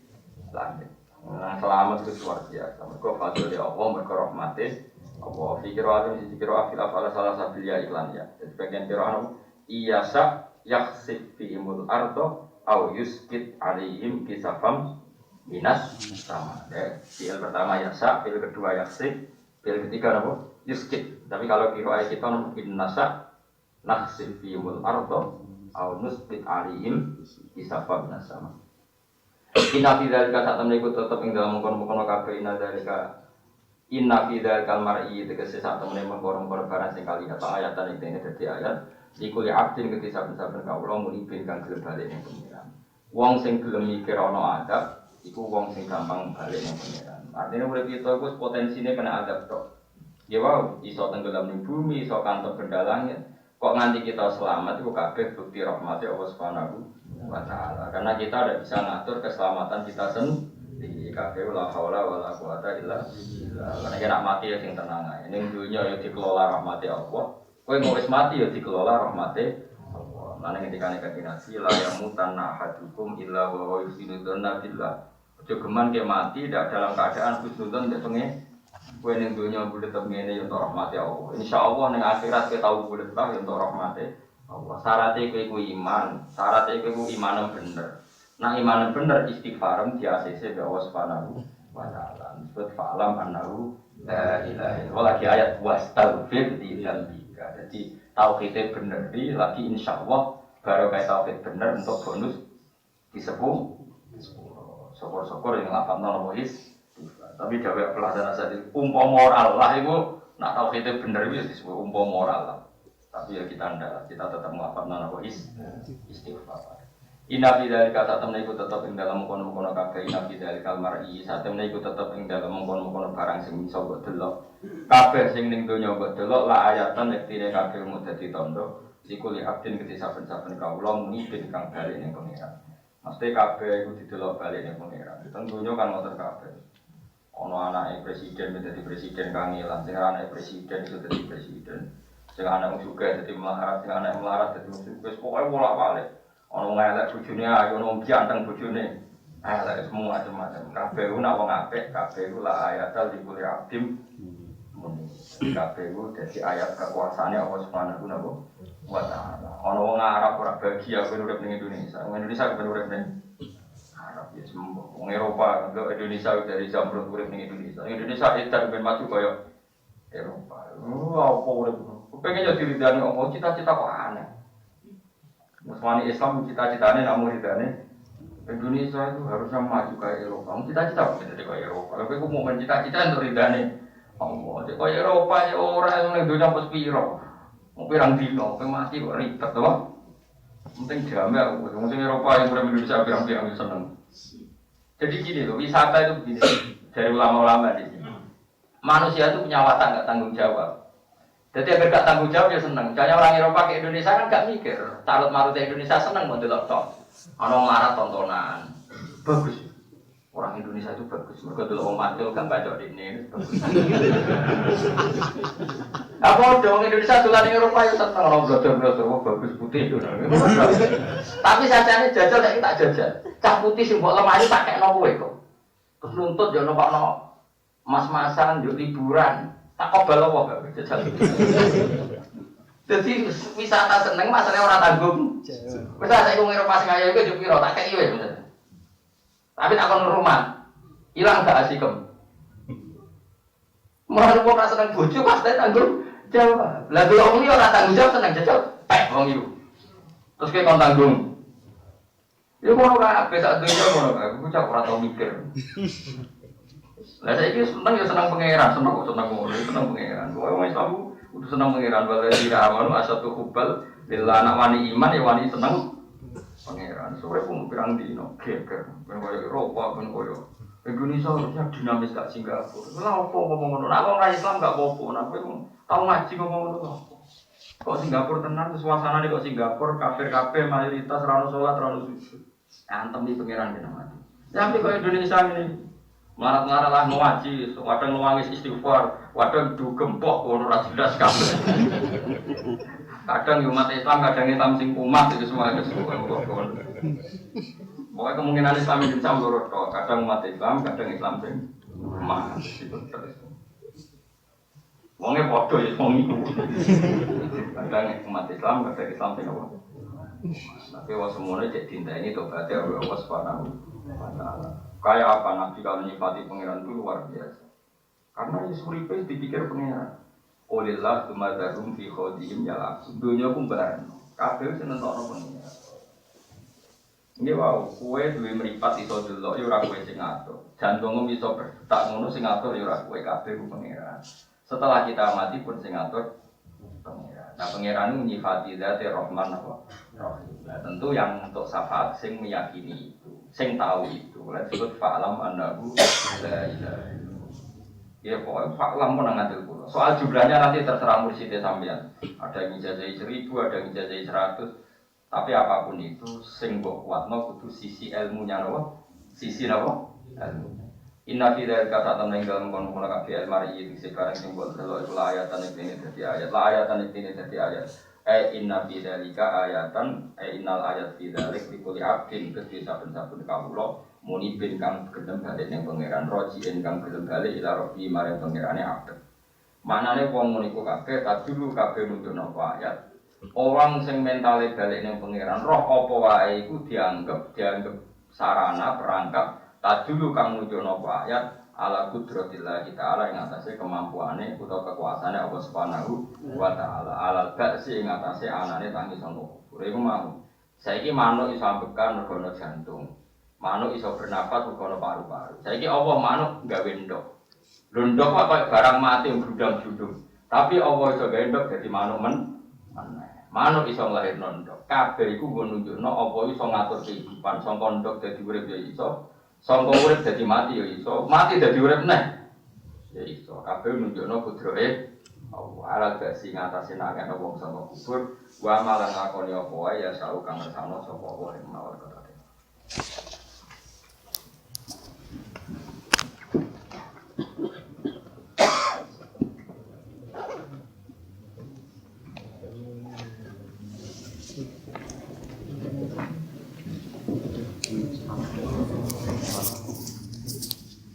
langit. Nah, selamat itu luar biasa. Mereka fadil ya Allah, mereka rahmatis. Allah fikir alim, sisi kira afil afala salah sabilia iklan ya. Jadi bagian kira alim, iyasa yaksif fi'imul ardo au yuskit alihim kisafam minas sama. Fi'il pertama yasa, fi'il kedua yaksif. Yang ketiga apa? Yuskit. Tapi kalau kira kita innasa nakhsif fiyumul ardo au nusbit alihim kisafam nasama. Inna fi dzalika satam niku tetep ing dalem mungkon-mungkon kabeh inna fi dzalikal mar'i tegese satam niku mungkon barang sing kali kata ayatan iki dadi ayat iku li abdin keti saben-saben kawula mulibin kang gelem bali ning pengiran. Wong sing gelem mikir ana adab iku wong sing gampang bali ning pengiran. Artinya urip kita itu potensinya kena adab tok. Ya wow, iso tenggelam ning bumi, iso kantor benda langit. Kok nganti kita selamat itu kabeh bukti rahmati Allah Subhanahu wa taala. Karena kita tidak bisa ngatur keselamatan kita sendiri. Kabeh la haula wala quwata illa billah. Karena kita mati ya sing tenang ae. Ning dunya ya dikelola rahmati Allah. Kowe mau wis mati ya dikelola rahmati Allah. Lan ketika nek kanjeng la yamutanna ahadukum illa wa yusinu dzanna billah. Ojo geman ke mati tidak dalam keadaan husnudzon ndek pengen kowe ning donya boleh tetep ngene ya untuk rahmati Allah. Insyaallah ning akhirat kowe tau boleh tetep ya untuk rahmati Allah. Syaratnya kowe ku iman, syaratnya kowe ku iman bener. Nah iman bener istighfaram di ACC Allah Subhanahu wa taala. Disebut fa'lam annahu la ilaha illallah lagi ayat wastaghfir li dzambika. Jadi tauhidnya bener lagi insyaallah baru kayak tauhid bener untuk bonus disebut syukur-syukur yang lapan nono is, tapi jawab pelajaran saja umpama moral lah itu nak tahu kita benar itu disebut umpama moral lah. Tapi ya kita ndak, kita tetap melakukan nono is istighfar. Inna fi dzalika satamna iku tetep ing dalem kono-kono kabeh inna fi dzalikal mar'i satamna iku tetep ing dalem kono-kono barang sing iso mbok delok. Kabeh sing ning donya mbok delok la ayatan yektine kabeh mung dadi tandha iku li abdin kedhi saben-saben kawula muni ben kang bali ning pengiran. Mesti kabeh iku didelok bali ning pengiran. Tentunya kan ngoten kabeh. Ono anake presiden menjadi presiden kangelan, sing anake presiden iso dadi presiden. Sing anake sugih dadi melarat, sing anake melarat dadi sugih. Pokoke bolak-balik. Ono wong elek bojone ayu, ono wong ganteng bojone. Elek semua macam-macam. Kabeh ku nak wong apik, kabeh ku la ayatal likul abdim. Kabeh ku dadi ayat kekuasaane Allah Subhanahu wa taala. Ono wong Arab ora bahagia ben urip ning Indonesia. Wong Indonesia ben urip ning Arab ya sembuh. Wong Eropa, Indonesia dari Zamrud urip ning Indonesia. Indonesia edan ben maju kaya Eropa. Apa urip. Pengen jadi ridane Allah, cita-cita kok aneh. Muslimani Islam cita-citanya nak muridane Indonesia itu harusnya maju kayak Eropa. Cita-cita apa jadi kayak Eropa? Kalau aku mau mencita-cita untuk ridane Allah, jadi kayak Eropa ya orang yang dunia pas piro, mau pirang dino, mati kok ribet tuh. Penting damai aku, penting Eropa yang berada Indonesia pirang-pirang seneng. Jadi gini loh, wisata itu begini dari ulama-ulama di sini. Manusia itu punya watak nggak tanggung jawab. Jadi agar gak tanggung jawab ya seneng. Misalnya orang Eropa ke Indonesia kan gak mikir. Carut marut Indonesia seneng mau delok tok. Ana melarat tontonan. Bagus. Orang Indonesia itu bagus. Mereka delok wong macul gak bacok dene. Apa dong Indonesia dolan Eropa ya seneng orang blodor-blodor bagus putih. Tapi sajane jajal nek tak jajal. Cah putih sing mbok lemari pakekno kowe kok. Terus nuntut yo nopakno mas-masan yo liburan. Tak kobal apa gak jajal. Jadi wisata seneng masane ora tanggung. Wis saiki wong Eropa sing ayo iku yo piro tak kei wis. Tapi tak kon rumah. Ilang gak asikem. Mulane kok ora seneng bojo pasti tanggung jawab. Lah delok wong ora tanggung jawab seneng jajal pek wong iku. Terus kowe kon tanggung. Ya ngono kabeh sak dunya ngono kabeh. Aku cak ora tau mikir. Lah saiki seneng ya seneng pangeran, seneng kok seneng ngono, seneng pangeran. Wong Islam kudu seneng pangeran, wala dira amanu asatu hubal lillah anak wani iman ya wani seneng pangeran. Sore pun pirang dino geger, ben koyo Eropa, ben koyo Indonesia harusnya dinamis gak Singapura. Lah opo ngomong ngono? Nek wong Islam gak apa-apa, nek kowe tau ngaji ngomong ngono. Kok Singapura tenan suasanane kok Singapura kafir-kafir mayoritas ra ono salat, ra ono sujud. Antem iki pangeran kena mati. Tapi kok Indonesia ini melarat-melarat lah ngaji, kadang nuangis istighfar, kadang dugempok, ono ora jelas kabeh. Kadang umat Islam, kadang Islam sing umat itu semua kesuwen. Pokoknya kemungkinan Islam itu sama loro tok, kadang umat Islam, kadang Islam sing umat itu terus. Wonge padha ya wong iku. Kadang umat Islam, kadang Islam sing apa? Tapi wong semono cek dinteni tobaté Allah Subhanahu wa taala. Kayak apa Nabi kalau nyifati pangeran itu luar biasa. Karena Yesus uripe dipikir pangeran. Olillah tumadzarum fi khodihim yalak. Dunya ku bareng. Kabeh wis nentokno pangeran. Nggih wae, kowe duwe mripat iso delok ya ora kowe sing ngatur. Jantungmu iso berdetak ngono sing ngatur ya ora kowe kabeh ku pangeran. Setelah kita mati pun sing ngatur pangeran. Nah pangeran itu nyifati dzate Rahman apa? Rahim. Nah tentu yang untuk syafaat sing meyakini itu, sing tahu itu. Lah disebut fa'lam annahu la ilaha illallah. Ya pokoknya fa'lam pun ngadil kula. Soal jumlahnya nanti terserah mursyid sampean. Ada yang ijazah 1000, ada yang ijazah 100. Tapi apapun itu sing mbok kuatno kudu sisi ilmunya napa? Sisi napa? Ilmu. Inna fi dzalika sa'atan ing dalem kono kabeh almari iki sekarang sing mbok delok iku ayatan iki dadi ayat. La ayatan iki dadi ayat. Inna fi dzalika ayatan innal ayat fi dzalik likulli abdin kedhi saben-saben kawula munibin kang gelem bali ning pangeran rojiin kang gelem bali ila rabbi marang pangerane abd. Manane wong niku kabeh dulu kabeh nunjukno ayat. Orang sing mentale bali ning pangeran roh apa wae iku dianggep sarana perangkap dulu kang nunjukno ayat ala qudratillah ta'ala ing atase kemampuane utawa kekuasaane Allah Subhanahu wa taala alal ba'si ing atase anane tangi sangka kubur iku mau saiki manuk iso ambekan mergo ana jantung manuk iso bernapas mergo ana paru-paru saiki Allah manuk gawe ndok lho ndok kok koyo barang mati gludang-gludung tapi Allah iso gawe ndok dadi manuk manuk iso nglahirno ndok kabeh iku nggo nunjukno apa iso ngatur kehidupan sangka ndok dadi urip ya iso sangka urip dadi mati ya iso, mati dadi urip neh. Ya iso, kabeh nunjukno kudrate Allah. Ala gasi ngatasi nakene wong sangka kubur, wa malan ngakoni apa wae ya sak kang ngersano sapa wae mawon kata.